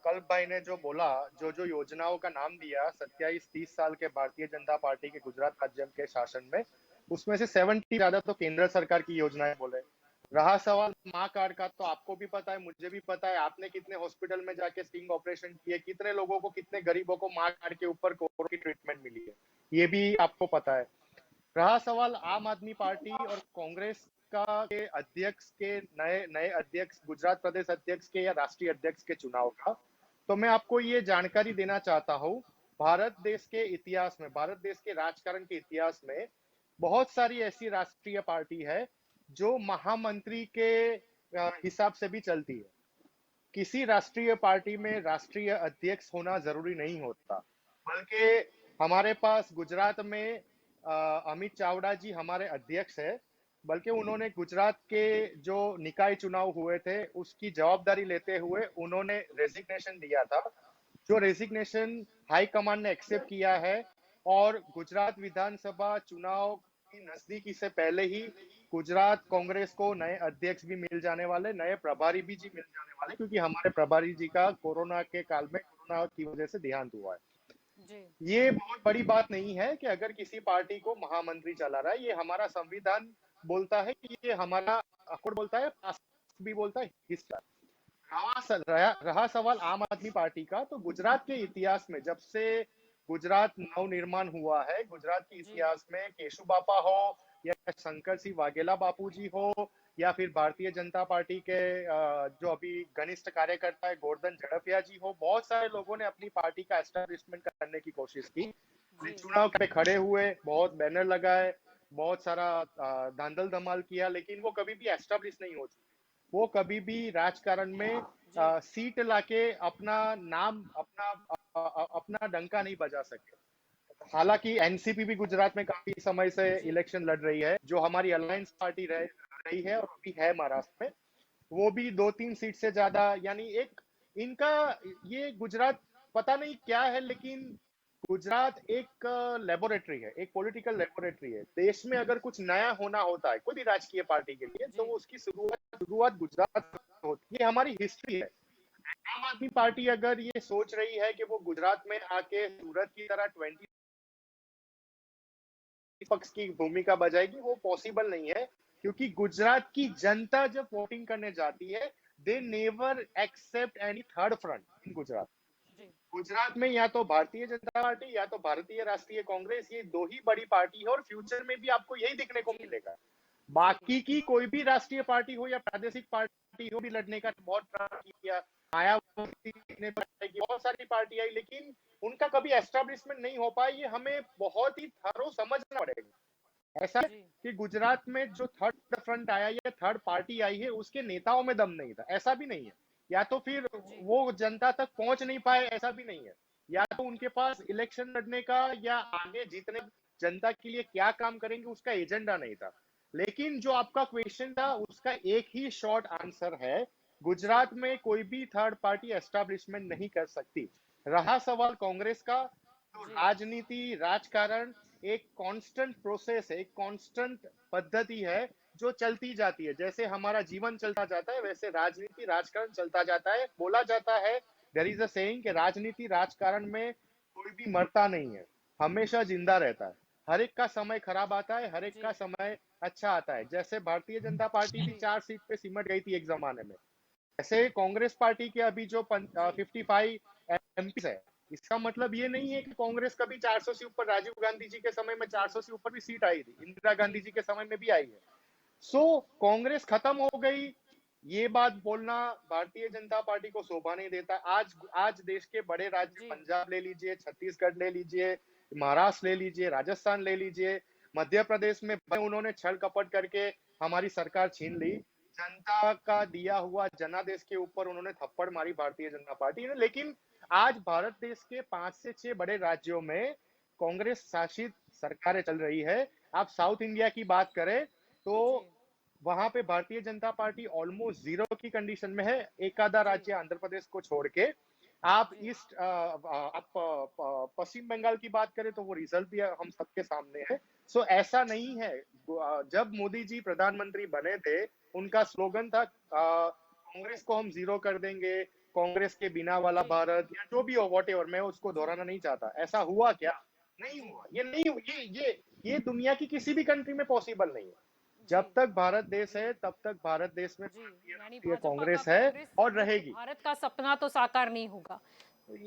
कल्प भाई ने जो बोला, जो जो योजनाओं का नाम दिया 27-30 साल के भारतीय जनता पार्टी के गुजरात राज्य के शासन में, उसमें से 70 ज्यादा तो केंद्र सरकार की योजनाएं बोले। रहा सवाल माँ कार्ड का, तो आपको भी पता है, मुझे भी पता है, आपने कितने हॉस्पिटल में जाके स्टिंग ऑपरेशन किए, कितने लोगों को, कितने गरीबों को माँ कार्ड के ऊपर कोरोना की ट्रीटमेंट मिली है, ये भी आपको पता है। रहा सवाल आम आदमी पार्टी और कांग्रेस का के अध्यक्ष के नए नए अध्यक्ष, गुजरात प्रदेश अध्यक्ष के या राष्ट्रीय अध्यक्ष के चुनाव का, तो मैं आपको ये जानकारी देना चाहता हूँ, भारत देश के इतिहास में, भारत देश के राजकारण के इतिहास में बहुत सारी ऐसी राष्ट्रीय पार्टी है जो महामंत्री के हिसाब से भी चलती है। किसी राष्ट्रीय पार्टी में राष्ट्रीय अध्यक्ष होना जरूरी नहीं होता, बल्कि हमारे पास गुजरात में अमित चावड़ा जी हमारे अध्यक्ष है, बल्कि उन्होंने गुजरात के जो निकाय चुनाव हुए थे उसकी जवाबदारी लेते हुए उन्होंने रेजिग्नेशन दिया था, जो रेजिग्नेशन हाई कमांड ने एक्सेप्ट किया है। और गुजरात विधानसभा चुनाव की नजदीकी से पहले ही गुजरात कांग्रेस को नए अध्यक्ष भी मिल जाने वाले, नए प्रभारी भी जी मिल जाने वाले, क्योंकि हमारे प्रभारी जी का कोरोना के काल में कोरोना की वजह से देहांत हुआ है। ये बहुत बड़ी बात नहीं है कि अगर किसी पार्टी को महामंत्री चला रहा है, ये हमारा संविधान बोलता है कि ये हमारा कोड बोलता है, भी बोलता है, रहा सवाल आम आदमी पार्टी का, तो गुजरात के इतिहास में जब से गुजरात नवनिर्माण हुआ है, गुजरात के इतिहास में केशु बापा हो या शंकर सिंह वाघेला बापू जी हो या फिर भारतीय जनता पार्टी के जो अभी घनिष्ठ कार्यकर्ता है गोवर्धन झड़पिया जी हो, बहुत सारे लोगों ने अपनी पार्टी का एस्टेब्लिशमेंट करने की कोशिश की, चुनाव पे खड़े हुए, बहुत बैनर लगाए, बहुत सारा धांधल धमाल किया, लेकिन वो कभी भी एस्टेब्लिश नहीं हो चुकी। वो कभी भी राजकारण में सीट लाके अपना नाम, अपना डंका नहीं बजा सकते। हालांकि एनसीपी भी गुजरात में काफी समय से इलेक्शन लड़ रही है, जो हमारी अलायंस पार्टी रही है और अभी है महाराष्ट्र में, वो भी 2-3 सीट से ज्यादा, यानी एक इनका ये गुजरात पता नहीं क्या है, लेकिन गुजरात एक लेबोरेटरी है, एक पॉलिटिकल लेबोरेटरी है। देश में अगर कुछ नया होना होता है कोई भी राजकीय पार्टी के लिए, तो उसकी शुरुआत गुजरात से होती है। ये हमारी हिस्ट्री है। आम आदमी पार्टी अगर ये सोच रही है कि वो गुजरात में आके सूरत की तरह 20 पक्ष की भूमिका बजाएगी, वो पॉसिबल नहीं है, क्योंकि गुजरात की जनता जब वोटिंग करने जाती है, they never accept any third front in Gujarat. Gujarat में या तो भारतीय जनता पार्टी या तो भारतीय राष्ट्रीय कांग्रेस, ये दो ही बड़ी पार्टी है, और फ्यूचर में भी आपको यही दिखने को मिलेगा। बाकी की कोई भी राष्ट्रीय पार्टी हो या प्रादेशिक पार्टी हो भी लड़ने का बहुत प्रयास किया, मायावती ने बहुत सारी पार्टी आई, लेकिन उनका कभी एस्टेब्लिशमेंट नहीं हो पाया। ये हमें बहुत ही थरो समझना पड़ेगा। ऐसा कि गुजरात में जो थर्ड फ्रंट आया या थर्ड पार्टी आई है, उसके नेताओं में दम नहीं था, ऐसा भी नहीं है, या तो फिर वो जनता तक पहुंच नहीं पाए, ऐसा भी नहीं है, या तो उनके पास इलेक्शन लड़ने का या आगे जीतने जनता के लिए क्या काम करेंगे उसका एजेंडा नहीं था। लेकिन जो आपका क्वेश्चन था उसका एक ही शॉर्ट आंसर है, गुजरात में कोई भी थर्ड पार्टी एस्टेब्लिशमेंट नहीं कर सकती। रहा सवाल कांग्रेस का, तो राजनीति, राजकारण एक कांस्टेंट प्रोसेस है, एक कांस्टेंट पद्धति है जो चलती जाती है। जैसे हमारा जीवन चलता जाता है, वैसे राजनीति, राजकारण चलता जाता है। बोला जाता है, देयर इज अ सेइंग, कि राजनीति, राजकारण में कोई भी मरता नहीं है, हमेशा जिंदा रहता है। हर एक का समय खराब आता है, हर एक का समय अच्छा आता है। जैसे भारतीय जनता पार्टी भी 4 सीट पे सिमट गई थी एक जमाने में, ऐसे कांग्रेस पार्टी के अभी जो 55 एमपी है, इसका मतलब ये नहीं है कि कांग्रेस कभी 400 से ऊपर, राजीव गांधी जी के समय में 400 से ऊपर भी सीट आई थी, इंदिरा गांधी जी के समय में भी आई है। सो कांग्रेस खत्म हो गई, ये बात बोलना भारतीय जनता पार्टी को शोभा नहीं देता। आज देश के बड़े राज्य, पंजाब ले लीजिए, छत्तीसगढ़ ले लीजिए, महाराष्ट्र ले लीजिए, राजस्थान ले लीजिए, मध्य प्रदेश में उन्होंने छल कपट करके हमारी सरकार छीन ली। जनता का दिया हुआ जनादेश के ऊपर उन्होंने थप्पड़ मारी भारतीय जनता पार्टी ने। लेकिन आज भारत देश के 5 से 6 बड़े राज्यों में कांग्रेस शासित सरकारें चल रही है। आप साउथ इंडिया की बात करें तो वहां पे Bharatiya Janata party almost zero की कंडीशन में है, एक आधा राज्य आंध्र प्रदेश को छोड़ के। आप ईस्ट आप पश्चिम बंगाल की बात करें तो वो रिजल्ट भी हम सबके सामने है। सो ऐसा नहीं है। जब मोदी जी प्रधानमंत्री बने थे, उनका स्लोगन था कांग्रेस को हम जीरो कर देंगे, कांग्रेस के बिना वाला भारत, या जो भी हो व्हाटएवर, मैं उसको दोहराना नहीं चाहता। ऐसा हुआ क्या? नहीं हुआ। ये नहीं, ये दुनिया की किसी भी कंट्री में पॉसिबल नहीं है। जब तक भारत देश है तब तक भारत देश में यानी ये भाजपा कांग्रेस का है कांग्रेस और मुक्त रहेगी। भारत का सपना तो साकार नहीं होगा,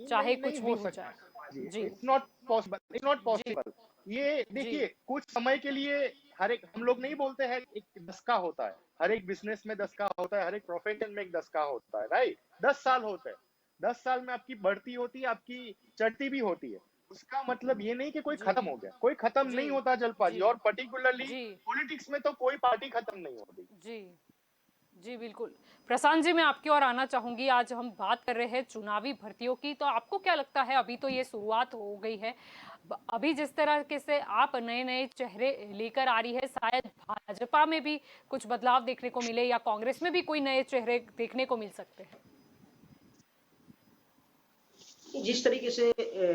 चाहे कुछ भी हो जाए। जी it's not possible, it's not possible. ये देखिए, कुछ समय के लिए हर एक, हम लोग नहीं बोलते हैं एक दशका होता है, हर एक बिजनेस में दशका होता है, हर एक प्रोफेशन में एक दशका होता है, राइट? 10 साल होते हैं। 10 साल में आपकी बढ़ती होती है, आपकी चढ़ती भी होती है। उसका मतलब ये नहीं कि कोई खत्म हो गया, कोई खत्म नहीं होता जलपा जी। और पर्टिकुलरली पॉलिटिक्स में तो कोई पार्टी खत्म नहीं होती। जी जी बिल्कुल। प्रशांत जी, मैं आपकी ओर आना चाहूंगी। आज हम बात कर रहे हैं चुनावी भर्तियों की, तो आपको क्या लगता है, अभी तो ये शुरुआत हो गई है, अभी जिस तरह के से आप नए नए चेहरे लेकर आ रही है, शायद भाजपा में भी कुछ बदलाव देखने को मिले या कांग्रेस में भी कोई नए चेहरे देखने को मिल सकते हैं? जिस तरीके से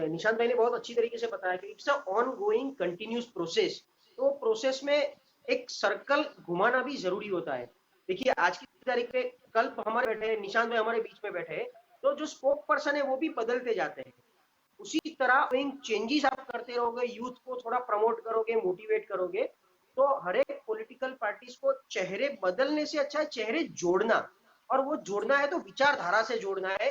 निशांत भाई ने बहुत अच्छी तरीके से बताया कि it's a on going continuous process. तो प्रोसेस में एक सर्कल घुमाना भी जरूरी होता है। देखिए, आज की तारीख पे कल हमारे बैठे निशांत भाई हमारे बीच में बैठे, तो जो स्पोक पर्सन है वो भी बदलते जाते हैं। उसी तरह चेंजेस आप करते रहोगे, यूथ को थोड़ा प्रमोट करोगे, मोटिवेट करोगे, तो हर एक पॉलिटिकल पार्टीज को चेहरे बदलने से अच्छा है चेहरे जोड़ना। और वो जोड़ना है तो विचारधारा से जोड़ना है,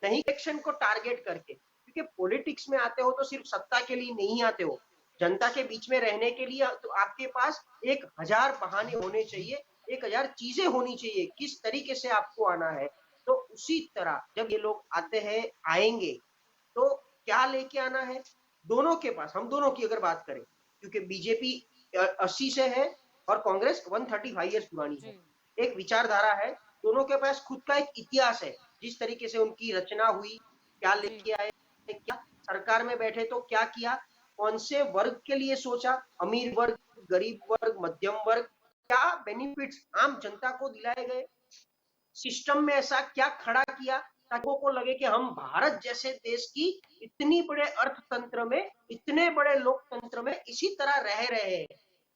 नहीं इलेक्शन को टारगेट करके। क्योंकि पॉलिटिक्स में आते हो तो सिर्फ सत्ता के लिए नहीं आते हो, जनता के बीच में रहने के लिए। तो आपके पास 1000 बहाने होने चाहिए, 1000 चीजें होनी चाहिए किस तरीके से आपको आना है। तो उसी तरह जब ये लोग आते हैं, आएंगे, तो क्या लेके आना है दोनों के पास। हम दोनों की अगर बात करें, क्योंकि बीजेपी 80 से है और कांग्रेस 135 ईयर्स पुरानी है, एक विचारधारा है, दोनों के पास खुद का एक इतिहास है, जिस तरीके से उनकी रचना हुई, क्या लेके आए, क्या सरकार में बैठे तो क्या किया, कौन से वर्ग के लिए सोचा, अमीर वर्ग, गरीब वर्ग, मध्यम वर्ग, क्या बेनिफिट्स आम जनता को दिलाए गए, सिस्टम में ऐसा क्या खड़ा किया ताकि को लगे कि हम भारत जैसे देश की इतनी बड़े अर्थतंत्र में, इतने बड़े लोकतंत्र में इसी तरह रह रहे हैं।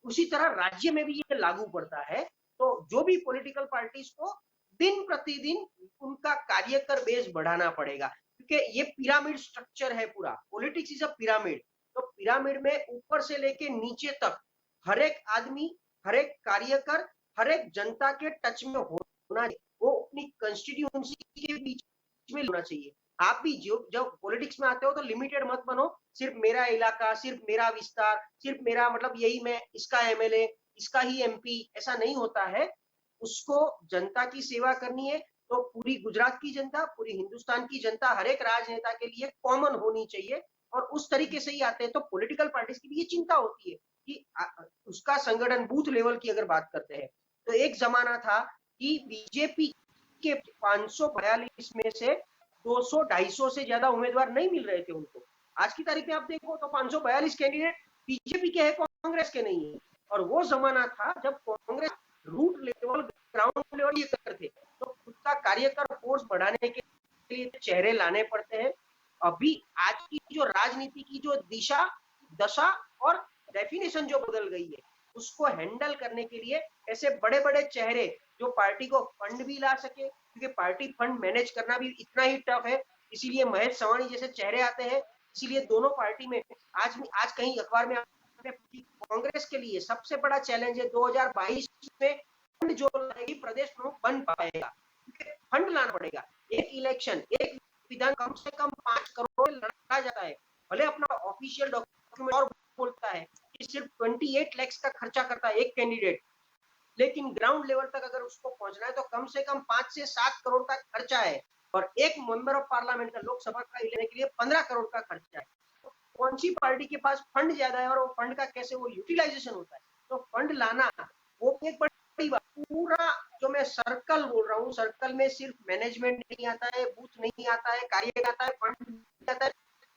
उसी तरह राज्य में भी ये लागू पड़ता है। तो जो भी पॉलिटिकल पार्टीज को दिन प्रतिदिन उनका कार्यकर बेस बढ़ाना पड़ेगा, क्योंकि ये पिरामिड स्ट्रक्चर है पूरा। Politics is a pyramid. तो पिरामिड में ऊपर से लेके नीचे तक हर एक आदमी, हर एक कार्यकर, हर एक जनता के टच में होना, वो अपनी कंस्टिट्यूएंसी के बीच में होना चाहिए। आप भी जब पॉलिटिक्स में आते हो तो लिमिटेड मत बनो, सिर्फ मेरा इलाका, सिर्फ मेरा विस्तार, सिर्फ मेरा मतलब यही, मैं इसका एमएलए, इसका ही एमपी, ऐसा नहीं होता है। उसको जनता की सेवा करनी है तो पूरी गुजरात की जनता, पूरी हिंदुस्तान की जनता, हर एक राजनेता के लिए कॉमन होनी चाहिए। और उस तरीके से ही आते हैं। तो पॉलिटिकल पार्टीज की भी ये चिंता होती है कि उसका संगठन बूथ लेवल की अगर बात करते हैं, तो एक जमाना था कि बीजेपी के 542 में से 200-250 से ज्यादा उम्मीदवार नहीं मिल रहे थे उनको। आज की तारीख में आप देखो तो 542 कैंडिडेट बीजेपी के हैं, कांग्रेस के नहीं है। और वो जमाना था जब Congress root level, ground level ये करते, तो खुद का कार्यकर फोर्स बढ़ाने के लिए चेहरे लाने पड़ते हैं। अभी आज की जो राजनीति की जो दिशा, दशा और डेफिनेशन जो बदल गई है, उसको हैंडल करने के लिए ऐसे बड़े बड़े चेहरे जो पार्टी को फंड भी ला सके, क्योंकि पार्टी फंड मैनेज करना भी इतना ही टफ है, इसीलिए महेश सवानी जैसे चेहरे आते हैं। इसीलिए दोनों पार्टी में आज कहीं अखबार में कांग्रेस के लिए सबसे बड़ा चैलेंज है 2022 में फंड जो लाएगी प्रदेश प्रमुख बन पाएगा, क्योंकि फंड लाना पड़ेगा। एक इलेक्शन, एक विधान कम से कम 5 करोड़ लड़ा जाता है। भले अपना ऑफिशियल डॉक्यूमेंट और बोलता है कि सिर्फ 28 लाख का खर्चा करता है एक कैंडिडेट, लेकिन ग्राउंड लेवल तक अगर उसको पहुंचना है तो कम से कम 5 से 7 करोड़ का खर्चा है। और एक मेंबर ऑफ पार्लियामेंट का, लोकसभा का लेने के लिए 15 करोड़ का खर्चा है। तो कौन सी पार्टी के पास फंड ज्यादा है और वो फंड का कैसे वो यूटिलाइजेशन होता है। तो फंड लाना वो एक बड़ी बड़ी बात, पूरा जो मैं सर्कल बोल रहा हूँ, सर्कल में सिर्फ मैनेजमेंट नहीं आता है, बूथ नहीं आता है, कार्य आता है, फंड नहीं आता है,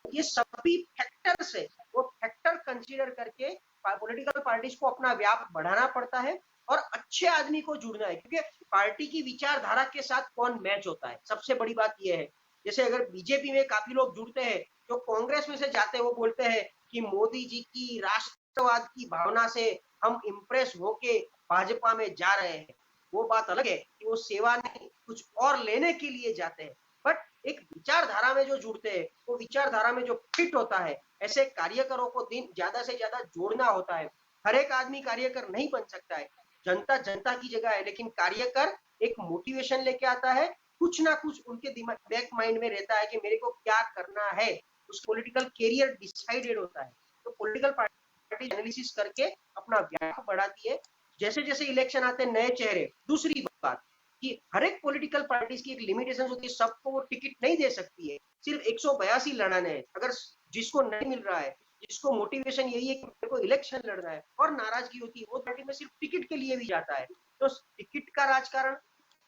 ये सभी फैक्टर्स है, वो फैक्टर कंसीडर करके पॉलिटिकल पार्टीज को अपना व्याप बढ़ाना पड़ता है और अच्छे आदमी को जुड़ना है, क्योंकि पार्टी की विचारधारा के साथ कौन मैच होता है, सबसे बड़ी बात यह है। जैसे अगर बीजेपी में काफी लोग जुड़ते हैं, जो कांग्रेस में से जाते हैं, वो बोलते हैं कि मोदी जी की राष्ट्रवाद की भावना से हम इम्प्रेस होके भाजपा में जा रहे हैं। वो बात अलग है कि वो सेवा नहीं कुछ और लेने के लिए जाते हैं, बट एक विचारधारा में जो जुड़ते हैं, वो विचारधारा में जो फिट होता है, ऐसे कार्यकरों को दिन ज्यादा से ज्यादा जोड़ना होता है। हर एक आदमी कार्यकर नहीं बन सकता है, जनता जनता की जगह है, लेकिन कार्यकर एक मोटिवेशन लेके आता है, कुछ ना कुछ उनके दिमाग बैक माइंड में रहता है कि मेरे को क्या करना है, उस पॉलिटिकल कैरियर डिसाइडेड होता है। तो पॉलिटिकल पार्टी एनालिसिस करके अपना व्याप बढ़ाती है। जैसे जैसे इलेक्शन आते हैं नए चेहरे, दूसरी बात कि हर एक पॉलिटिकल पार्टीज की एक लिमिटेशन होती है, सबको वो टिकट नहीं दे सकती है, सिर्फ 182 लड़ाने हैं। अगर जिसको नहीं मिल रहा है, जिसको मोटिवेशन यही है कि मेरे को इलेक्शन लड़ना है और नाराजगी होती है, वो पार्टी में सिर्फ टिकट के लिए भी जाता है। तो टिकट का राजकारण,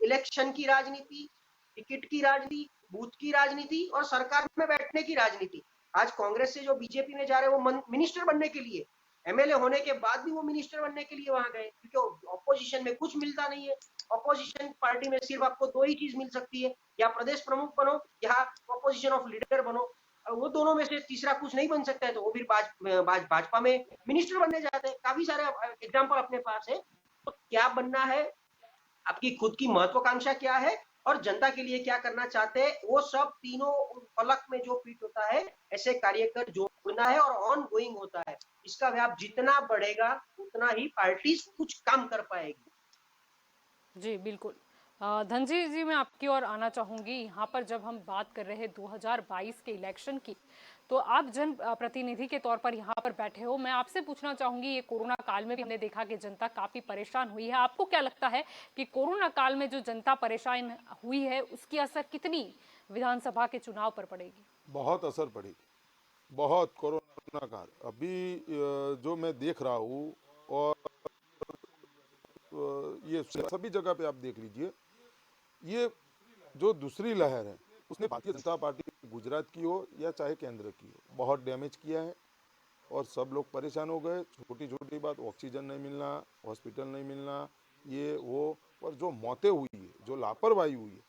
इलेक्शन की राजनीति, टिकट की राजनीति, बूथ की राजनीति और सरकार में बैठने की राजनीति। आज कांग्रेस से जो बीजेपी में जा रहे हैं, वो मिनिस्टर बनने के लिए, एमएलए होने के बाद भी वो मिनिस्टर बनने के लिए वहां गए, क्योंकि ऑपोजिशन में कुछ मिलता नहीं है। ऑपोजिशन पार्टी में सिर्फ आपको दो ही चीज मिल सकती है, या प्रदेश प्रमुख बनो या ऑपोजिशन ऑफ लीडर बनो, वो दोनों में से तीसरा कुछ नहीं बन सकता है, तो वो फिर भाजपा में मिनिस्टर बनने जाते हैं। काफी सारे एग्जाम्पल अपने पास है। तो क्या बनना है, आपकी खुद की महत्वाकांक्षा क्या है और जनता के लिए क्या करना चाहते हैं, वो सब तीनों फलक में जो फिट होता है, ऐसे कार्यकर जोड़ना है और ऑन गोइंग होता है। इसका व्याप जितना बढ़ेगा उतना ही पार्टीज कुछ काम कर पाएगी। जी बिल्कुल। धनजी जी, मैं आपकी ओर आना चाहूंगी। यहाँ पर जब हम बात कर रहे हैं 2022 के इलेक्शन की, तो आप जन प्रतिनिधि के तौर पर यहाँ पर बैठे हो, मैं आपसे पूछना चाहूंगी, ये कोरोना काल में भी हमने देखा कि जनता काफी परेशान हुई है। आपको क्या लगता है कि कोरोना काल में जो जनता परेशान हुई है, उसकी असर कितनी विधानसभा के चुनाव पर पड़ेगी? बहुत असर पड़ी, बहुत। कोरोना काल अभी जो मैं देख रहा हूँ, और ये सभी जगह पे आप देख लीजिए, ये जो दूसरी लहर है, उसने भारतीय जनता पार्टी गुजरात की हो या चाहे केंद्र की हो, बहुत डैमेज किया है और सब लोग परेशान हो गए। छोटी छोटी बात, ऑक्सीजन नहीं मिलना, हॉस्पिटल नहीं मिलना, ये वो, और जो मौतें हुई है, जो लापरवाही हुई है,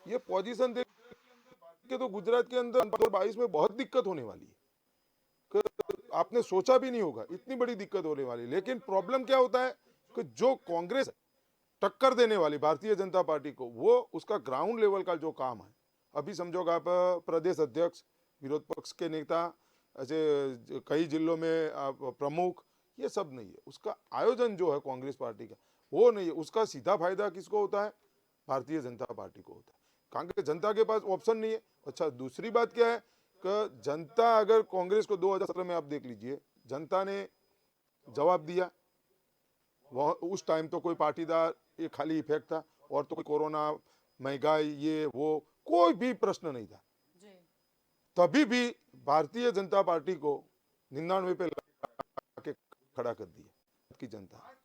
ये पोजीशन देख के तो गुजरात के अंदर 2022 में बहुत दिक्कत होने वाली है। आपने सोचा भी नहीं होगा इतनी बड़ी दिक्कत होने वाली। लेकिन प्रॉब्लम क्या होता है कि जो कांग्रेस टक्कर देने वाली भारतीय जनता पार्टी को, वो उसका ग्राउंड लेवल का जो काम है, अभी समझोगे आप प्रदेश अध्यक्ष, विरोध पक्ष के नेता, ऐसे कई जिलों में प्रमुख, ये सब नहीं है। उसका आयोजन जो है कांग्रेस पार्टी का, वो नहीं है। उसका सीधा फायदा किसको होता है? भारतीय जनता पार्टी को होता है। कांग्रेस जनता के पास ऑप्शन नहीं है। अच्छा, दूसरी बात क्या है कि जनता, अगर कांग्रेस को 2017 में आप देख लीजिए, जनता ने जवाब दिया। वह उस टाइम तो कोई पाटीदार, ये खाली इफेक्ट था, और तो कोई कोरोना, महंगाई, ये वो कोई भी प्रश्न नहीं था। तभी भी भारतीय जनता पार्टी को 99 पे लाके खड़ा कर दिया की जनता।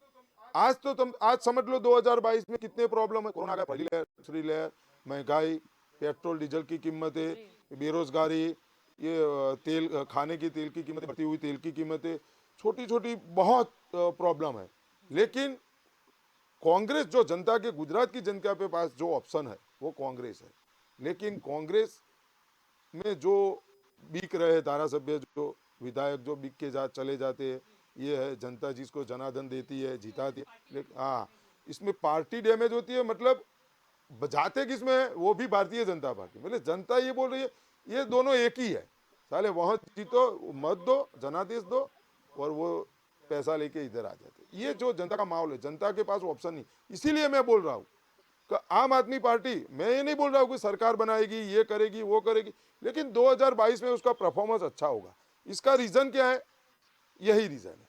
आज तो तुम आज समझ लो 2022 में कितने प्रॉब्लम है। कोरोना का पहली लहर, दूसरी लहर, महंगाई, पेट्रोल डीजल की कीमतें, बेरोजगारी, ये तेल, खाने की तेल की कीमतें, बढ़ती हुई तेल की कीमतें, छोटी छोटी बहुत प्रॉब्लम है। लेकिन कांग्रेस, जो जनता के, गुजरात की जनता के पास जो ऑप्शन है वो कांग्रेस है। लेकिन कांग्रेस में जो बिक रहे धारासभ्य, जो विधायक जो बिक के चले जाते हैं, ये है जनता जिसको जनार्दन देती है, जिताती है। लेकिन हाँ, इसमें पार्टी डैमेज होती है। मतलब बजाते किसमें है? वो भी भारतीय जनता पार्टी। मतलब जनता ये बोल रही है ये दोनों एक ही है, साले वहां जीतो, मत दो, जनादेश दो, और वो पैसा लेके इधर आ जाते। ये जो जनता का माहौल है, जनता के पास ऑप्शन नहीं। इसीलिए मैं बोल रहा हूँ कि आम आदमी पार्टी, मैं ये नहीं बोल रहा हूँ कि सरकार बनाएगी, ये करेगी, वो करेगी, लेकिन 2022 में उसका परफॉर्मेंस अच्छा होगा। इसका रीजन क्या है? यही रीजन है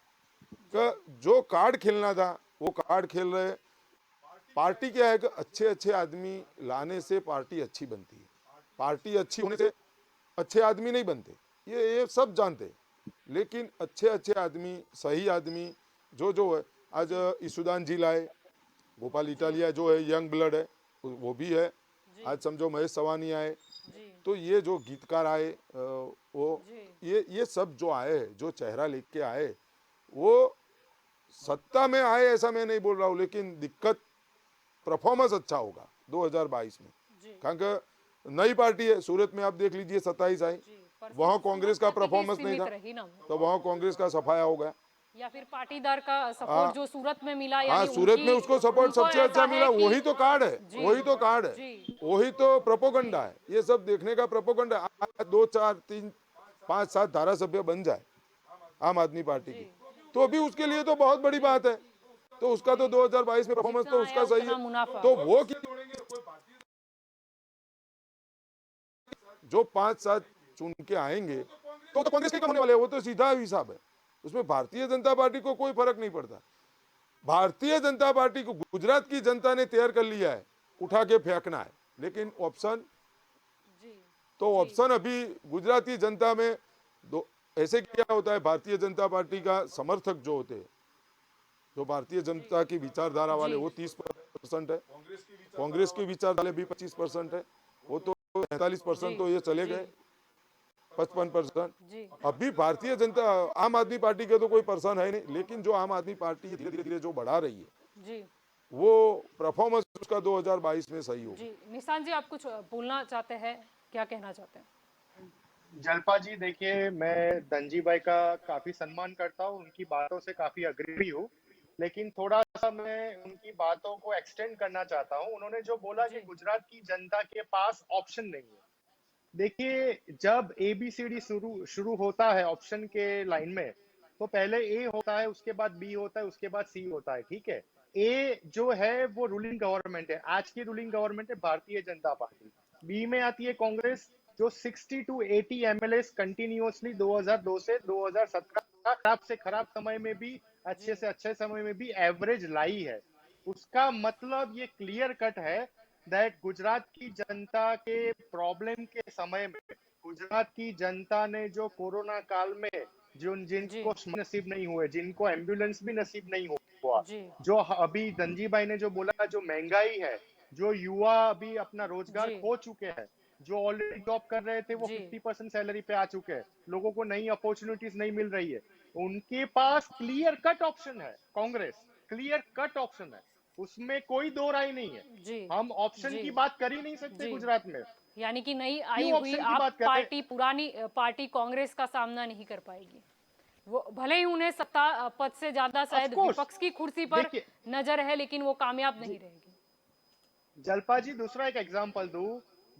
कि जो कार्ड खेलना था वो कार्ड खेल रहे। पार्टी क्या है कि अच्छे अच्छे आदमी लाने से पार्टी अच्छी बनती है। पार्टी अच्छी होने से अच्छे आदमी नहीं बनते, ये सब जानते हैं। लेकिन अच्छे अच्छे आदमी, सही आदमी जो है, आज ईशुदान जी लाए, गोपाल इटालिया जो है यंग ब्लड है, वो भी है। आज समझो महेश सवानी आए, तो ये जो गीतकार आए वो ये सब जो आए, जो चेहरा लेके आए, वो सत्ता में आए ऐसा मैं नहीं बोल रहा हूँ, लेकिन दिक्कत परफॉर्मेंस अच्छा होगा 2022 में। कारण नई पार्टी है, सूरत में आप देख लीजिए 27 आई, वहाँ कांग्रेस का परफॉर्मेंस नहीं था, तो वहाँ कांग्रेस का सफाया हो गया। या फिर पाटीदार का सपोर्ट जो सूरत में मिला, हाँ, यानी सूरत में उसको सपोर्ट सबसे अच्छा मिला, वही तो कार्ड है, वही तो कार्ड है, जी। वही तो प्रोपोगंडा है। ये सब देखने का प्रोपोगंडा। आज 2 4 3 5 7 धारासभ्य बन जाए आम आदमी पार्टी की, तो अभी उसके लिए तो बहुत बड़ी बात है। तो उसका तो 2022 में परफॉर्मेंस तो उसका सही है, तो वो जो 5 7 चुन के आएंगे तो कांग्रेस के कम होने वाले हैं, वो तो सीधा हिसाब है। उसमें भारतीय जनता पार्टी को कोई फर्क नहीं पड़ता। भारतीय जनता पार्टी को गुजरात की जनता ने तैयार कर लिया है, उठा के फेंकना है, लेकिन ऑप्शन तो ऑप्शन अभी गुजराती जनता में दो। ऐसे क्या होता है, भारतीय जनता पार्टी का समर्थक जो होते हैं, जो भारतीय जनता की विचारधारा वाले, वो 30% है, कांग्रेस की विचारधारा भी 25% है, वो तो 43% तो ये चले गए, 55%। अभी भारतीय जनता आम आदमी पार्टी के तो कोई पर्सन है नहीं, लेकिन जो आम आदमी पार्टी धीरे धीरे जो बढ़ा रही है, वो परफॉर्मेंस उसका 2022 में सही होगा। निशान जी, आप कुछ बोलना चाहते हैं, क्या कहना चाहते हैं? जलपा जी, देखिए, मैं धनजी भाई का काफी सम्मान करता हूँ, उनकी बातों से काफी अग्री भी हूँ, लेकिन थोड़ा सा मैं उनकी बातों को एक्सटेंड करना चाहता हूँ। उन्होंने जो बोला कि गुजरात की जनता के पास ऑप्शन नहीं है। देखिए, जब ABCD शुरू होता है ऑप्शन के लाइन में, तो पहले A होता है, उसके बाद B होता है, उसके बाद C होता है, ठीक है। A जो है वो रूलिंग गवर्नमेंट है, आज की रूलिंग गवर्नमेंट है भारतीय जनता पार्टी। B में आती है कांग्रेस, जो 60 to 80 MLAs कंटिन्यूअसली 2002 से 2017 खराब से खराब समय में भी, अच्छे से अच्छे समय में भी एवरेज लाई है। उसका मतलब ये क्लियर कट है दैट गुजरात की जनता के प्रॉब्लम के समय में, गुजरात की जनता ने जो कोरोना काल में जिनको नसीब नहीं हुए, जिनको एम्बुलेंस भी नसीब नहीं हुआ, जो अभी धनजी भाई ने जो बोला, जो महंगाई है, जो युवा अभी अपना रोजगार खो चुके हैं, जो ऑलरेडी जॉब कर रहे थे वो 50% सैलरी पे आ चुके हैं, लोगों को नई अपॉर्चुनिटीज नहीं मिल रही है, उनके पास क्लियर कट ऑप्शन है कांग्रेस, क्लियर कट ऑप्शन है, उसमें कोई दो राय नहीं है। हम ऑप्शन की बात कर ही नहीं सकते गुजरात में, यानी कि नई आई हुई आप पार्टी, पुरानी पार्टी कांग्रेस का सामना नहीं कर पाएगी। वो भले ही उन्हें सत्ता पद से ज्यादा शायद विपक्ष की कुर्सी पर नजर है, लेकिन वो कामयाब नहीं रहेगी। जलपा जी, दूसरा एक एग्जांपल दूं,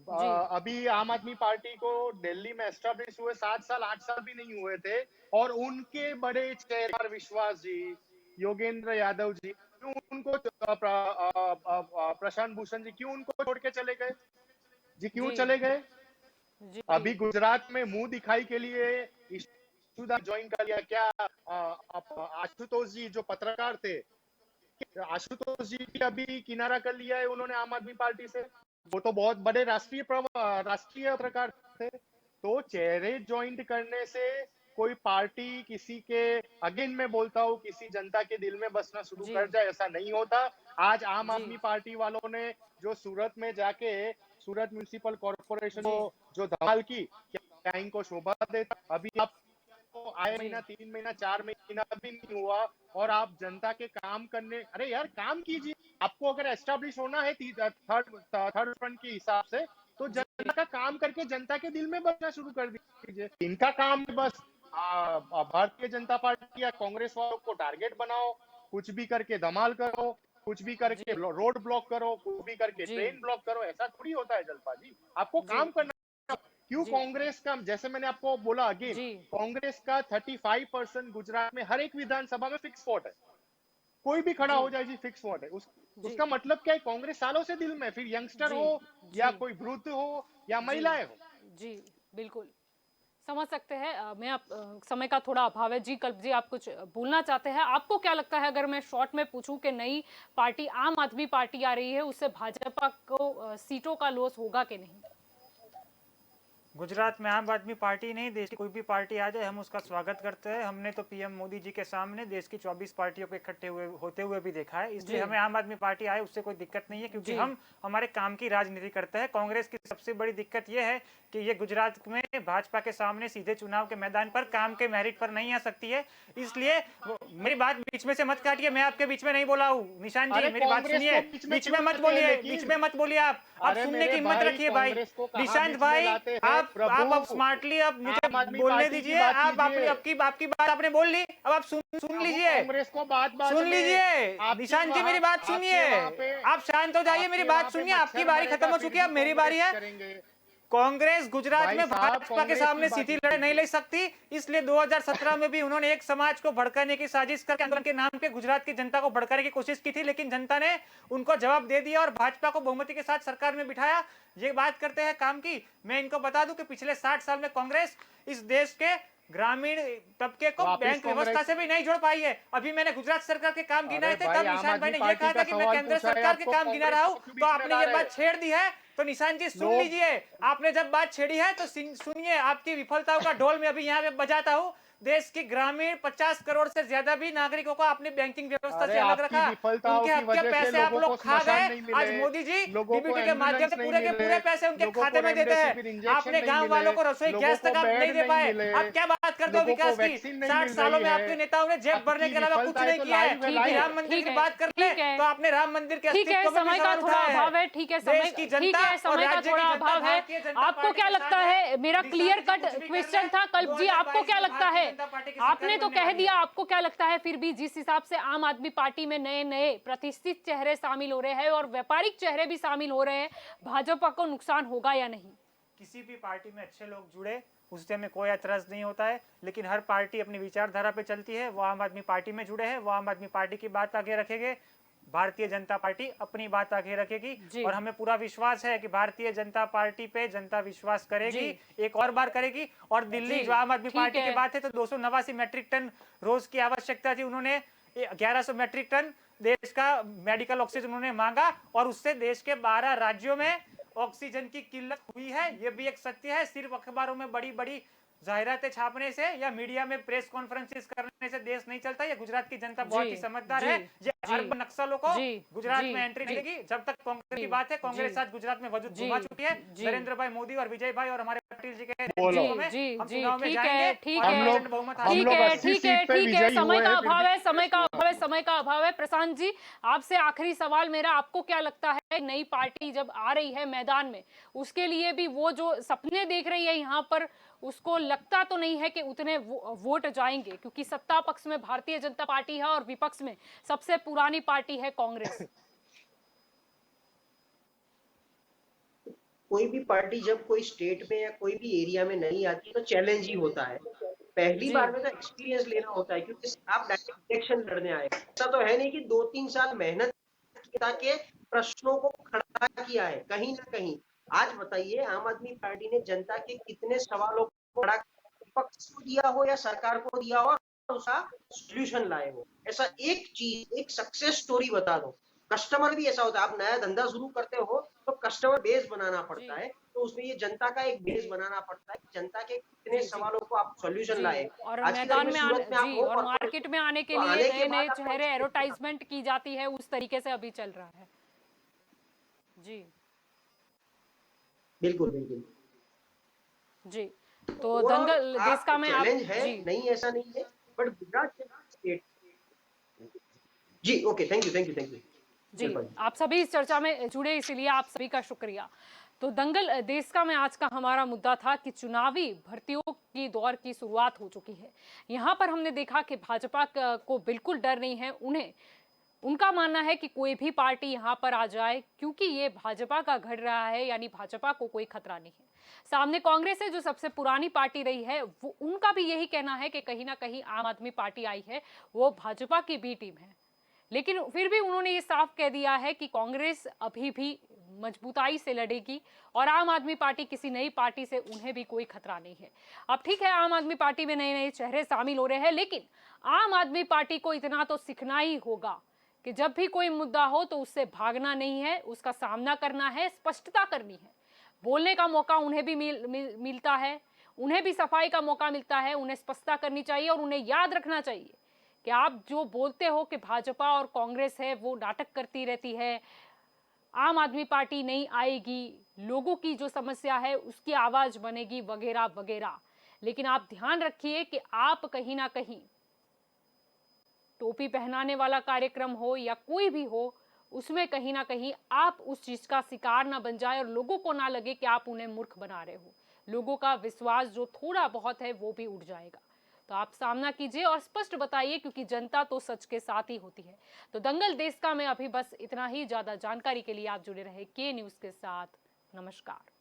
अभी आम आदमी पार्टी को दिल्ली में एस्टेब्लिश हुए 7 साल 8 साल भी नहीं हुए थे, और उनके बड़े चेहरे विश्वास जी, योगेंद्र यादव जी, क्यों उनको प्रशांत भूषण जी क्यों उनको छोड़ के चले गए जी? क्यों चले गए? अभी गुजरात में मुंह दिखाई के लिए ज्वाइन कर लिया क्या? आशुतोष जी जो पत्रकार थे, आशुतोष जी भी अभी किनारा कर लिया है उन्होंने आम आदमी पार्टी से, वो तो बहुत बड़े राष्ट्रीय पत्रकार थे। तो चेहरे ज्वाइंट करने से कोई पार्टी किसी के अगेन में बोलता हूँ, किसी जनता के दिल में बसना शुरू कर जाए, ऐसा नहीं होता। आज आम आदमी पार्टी वालों ने जो सूरत में जाके सूरत म्युनिसिपल कॉर्पोरेशन को जो धमाल की, क्या इनको शोभा देता? अभी आप आए महीना 3 महीना 4 महीना भी नहीं हुआ और आप जनता के काम करने, अरे यार काम कीजिए। आपको अगर एस्टेब्लिश होना है थर्ड फ्रंट के हिसाब से, तो जनता का काम करके जनता के दिल में बसना शुरू कर दीजिए। इनका काम बस भारतीय जनता पार्टी या कांग्रेस वालों को टारगेट बनाओ, कुछ भी करके धमाल करो, कुछ भी करके रोड ब्लॉक करो, कुछ भी करके ट्रेन ब्लॉक करो। ऐसा थोड़ी होता है जलपा जी, आपको काम करना। क्यों कांग्रेस का, जैसे मैंने आपको बोला अगेन, कांग्रेस का 35% गुजरात में हर एक विधानसभा में फिक्स वोट है, कोई भी खड़ा हो जाए जी, फिक्स वोट है। उसका मतलब क्या है? कांग्रेस सालों से दिल में, फिर यंगस्टर हो या कोई वृद्ध हो या महिलाएं हो। जी बिल्कुल समझ सकते हैं। मैं आप समय का थोड़ा अभाव है जी। कल्प जी, आप कुछ बोलना चाहते हैं? आपको क्या लगता है, अगर मैं शॉर्ट में पूछूं कि नई पार्टी आम आदमी पार्टी आ रही है, उससे भाजपा को सीटों का लॉस होगा कि नहीं? गुजरात में आम आदमी पार्टी नहीं, देश की कोई भी पार्टी आ जाए हम उसका स्वागत करते हैं। हमने तो पीएम मोदी जी के सामने देश की 24 पार्टियों को इकट्ठे हुए होते हुए भी देखा है, इसलिए हमें आम आदमी पार्टी आए उससे कोई दिक्कत नहीं है, क्योंकि हम हमारे काम की राजनीति करते हैं। कांग्रेस की सबसे बड़ी दिक्कत यह है कि ये गुजरात में भाजपा के सामने सीधे चुनाव के मैदान पर काम के मेरिट पर नहीं आ सकती है। इसलिए मेरी बात बीच में से मत काटिए, मैं आपके बीच में नहीं बोला हूँ। निशान जी मेरी बात सुनिए, बीच में मत बोलिए, बीच में मत बोलिए। आप सुनने की हिम्मत रखिए भाई। निशांत भाई आप अब स्मार्टली अब मुझे बोलने दीजिए। आप आपकी बात आपने बोल ली, अब आप सुन लीजिए, सुन लीजिए। निशांत जी मेरी बात सुनिए, आप शांत हो जाइए, मेरी बात सुनिए। आपकी बारी खत्म हो चुकी है, अब मेरी बारी है। कांग्रेस गुजरात में भाजपा के सामने सीधी लड़ाई नहीं ले सकती, इसलिए 2017 में भी उन्होंने एक समाज को भड़काने की साजिश करके आंदोलन के नाम पे गुजरात की जनता को भड़काने की कोशिश की थी, लेकिन जनता ने उनको जवाब दे दिया और भाजपा को बहुमति के साथ सरकार में बिठाया। ये बात करते हैं काम की, मैं इनको बता दूं कि पिछले 60 साल में कांग्रेस इस देश के ग्रामीण तबके को बैंक व्यवस्था से भी नहीं जोड़ पाई है। अभी मैंने गुजरात सरकार के काम गिनाए थे, तब निशान भाई ने यह कहा था कि मैं केंद्र सरकार के काम गिना रहा हूं, तो आपने ये बात छेड़ दी है। तो निशान जी सुन लीजिए, आपने जब बात छेड़ी है तो सुनिए, आपकी विफलताओं का ढोल मैं अभी यहाँ पे बजाता हूँ। देश की ग्रामीण 50 करोड़ से ज्यादा भी नागरिकों को आपने बैंकिंग व्यवस्था से अलग रखा, उनके हक के पैसे आप लोग खा गए। आज मोदी जी डीबीटी के माध्यम से पूरे के पूरे पैसे उनके खाते में देते हैं। आपने गांव वालों को रसोई गैस तक आप नहीं दे पाए। आप क्या बात करते हो विकास की? 60 सालों में आपके नेताओं ने जेब भरने के अलावा कुछ नहीं किया है। राम मंदिर की बात कर ले तो आपने राम मंदिर के अस्तित्व में समय का थोड़ा अभाव है, ठीक है समय का थोड़ा अभाव है। आपको क्या लगता है, मेरा क्लियर कट क्वेश्चन था कल्प जी, आपको क्या लगता है? आपने तो कह दिया, आपको क्या लगता है फिर भी जिस हिसाब से आम आदमी पार्टी में नए नए प्रतिष्ठित चेहरे शामिल हो रहे हैं और व्यापारिक चेहरे भी शामिल हो रहे हैं, भाजपा को नुकसान होगा या नहीं? किसी भी पार्टी में अच्छे लोग जुड़े उससे हमें कोई एतराज नहीं होता है, लेकिन हर पार्टी अपनी विचारधारा पे चलती है। वो आम आदमी पार्टी में जुड़े हैं, वो आम आदमी पार्टी की बात आगे रखेंगे, भारतीय जनता पार्टी अपनी बात आगे रखेगी और हमें पूरा विश्वास है कि भारतीय जनता पार्टी पे जनता विश्वास करेगी, एक और बार करेगी। और दिल्ली जो आम आदमी पार्टी की बात है तो 289 मैट्रिक टन रोज की आवश्यकता थी, उन्होंने 1100 मैट्रिक टन देश का मेडिकल ऑक्सीजन उन्होंने मांगा और उससे देश के 12 राज्यों में ऑक्सीजन की किल्लत हुई है। ये भी एक सत्य है। सिर्फ अखबारों में बड़ी बड़ी जाहिरातें छापने से या मीडिया में प्रेस कॉन्फ्रेंसेस करने से देश नहीं चलता। ये गुजरात की जनता बहुत ही समझदार है। ये अर्बन नक्सलों को गुजरात में एंट्री मिलेगी। जब तक कांग्रेस की बात है, कांग्रेस आज गुजरात में वजूद घुमा चुकी है। नरेंद्र भाई मोदी और विजय भाई और हमारे पाटिल जी के नेतृत्व में हम चुनाव में जाएंगे। ठीक है, समय का अभाव है। प्रशांत जी, आपसे आखिरी सवाल मेरा, आपको क्या लगता है नई पार्टी जब आ रही है मैदान में, उसके लिए भी वो जो सपने देख रही है यहाँ पर, उसको लगता तो नहीं है कि उतने वोट जाएंगे, क्योंकि सत्ता पक्ष में भारतीय जनता पार्टी है और विपक्ष में सबसे पुरानी पार्टी है कांग्रेस? कोई भी पार्टी जब कोई स्टेट में या कोई भी एरिया में नहीं आती तो चैलेंज ही होता है। पहली बार में तो एक्सपीरियंस लेना होता है, क्योंकि आप डायरेक्ट इलेक्शन लड़ने आए। ऐसा तो है नहीं कि 2-3 साल मेहनत के प्रश्नों को खड़ा किया है कहीं ना कहीं। आज बताइए, आम आदमी पार्टी ने जनता के कितने सवालों को खड़ा विपक्ष को दिया हो या सरकार को दिया हो और उसका सॉल्यूशन लाए हो। ऐसा एक चीज, एक सक्सेस स्टोरी बता दो। कस्टमर भी ऐसा होता है, आप नया धंधा शुरू करते हो तो कस्टमर बेस बनाना पड़ता है, तो उसमें ये जनता का एक बेस बनाना पड़ता है, जनता के कितने सवालों को आप सॉल्यूशन लाए। और मैदान में और मार्केट में आने के लिए नए नए चेहरे, एडवर्टाइजमेंट की जाती है, उस तरीके से अभी चल रहा है। जी बिल्कुल बिल्कुल जी। तो दंगल देश का में चैलेंज है नहीं, ऐसा नहीं है, बट गुजरात स्टेट जी। ओके, थैंक यू जी। आप सभी इस चर्चा में जुड़े, इसीलिए आप सभी का शुक्रिया। तो दंगल देश का में आज का हमारा मुद्दा था कि चुनावी भर्तियों की दौर की शुरुआत हो चुकी है। यहाँ पर हमने देखा कि भाजपा को बिल्कुल डर नहीं है। उनका मानना है कि कोई भी पार्टी यहाँ पर आ जाए, क्योंकि ये भाजपा का घड़ रहा है, यानी भाजपा को कोई खतरा नहीं है। सामने कांग्रेस है जो सबसे पुरानी पार्टी रही है, वो उनका भी यही कहना है कि कहीं ना कहीं आम आदमी पार्टी आई है वो भाजपा की बी टीम है। लेकिन फिर भी उन्होंने ये साफ कह दिया है कि कांग्रेस अभी भी मजबूताई से लड़ेगी और आम आदमी पार्टी किसी नई पार्टी से उन्हें भी कोई खतरा नहीं है। अब ठीक है, आम आदमी पार्टी में नए नए चेहरे शामिल हो रहे हैं, लेकिन आम आदमी पार्टी को इतना तो सीखना ही होगा कि जब भी कोई मुद्दा हो तो उससे भागना नहीं है, उसका सामना करना है, स्पष्टता करनी है। बोलने का मौका उन्हें भी मिलता है, उन्हें भी सफाई का मौका मिलता है। उन्हें स्पष्टता करनी चाहिए और उन्हें याद रखना चाहिए कि आप जो बोलते हो कि भाजपा और कांग्रेस है वो नाटक करती रहती है, आम आदमी पार्टी नहीं आएगी, लोगों की जो समस्या है उसकी आवाज बनेगी वगैरह वगैरह, लेकिन आप ध्यान रखिए कि आप कहीं ना कहीं टोपी पहनाने वाला कार्यक्रम हो या कोई भी हो, उसमें कहीं ना कहीं आप उस चीज का शिकार ना बन जाए और लोगों को ना लगे कि आप उन्हें मूर्ख बना रहे हो। लोगों का विश्वास जो थोड़ा बहुत है वो भी उठ जाएगा। तो आप सामना कीजिए और स्पष्ट बताइए, क्योंकि जनता तो सच के साथ ही होती है। तो दंगल देश का में अभी बस इतना ही। ज्यादा जानकारी के लिए आप जुड़े रहे के न्यूज के साथ। नमस्कार।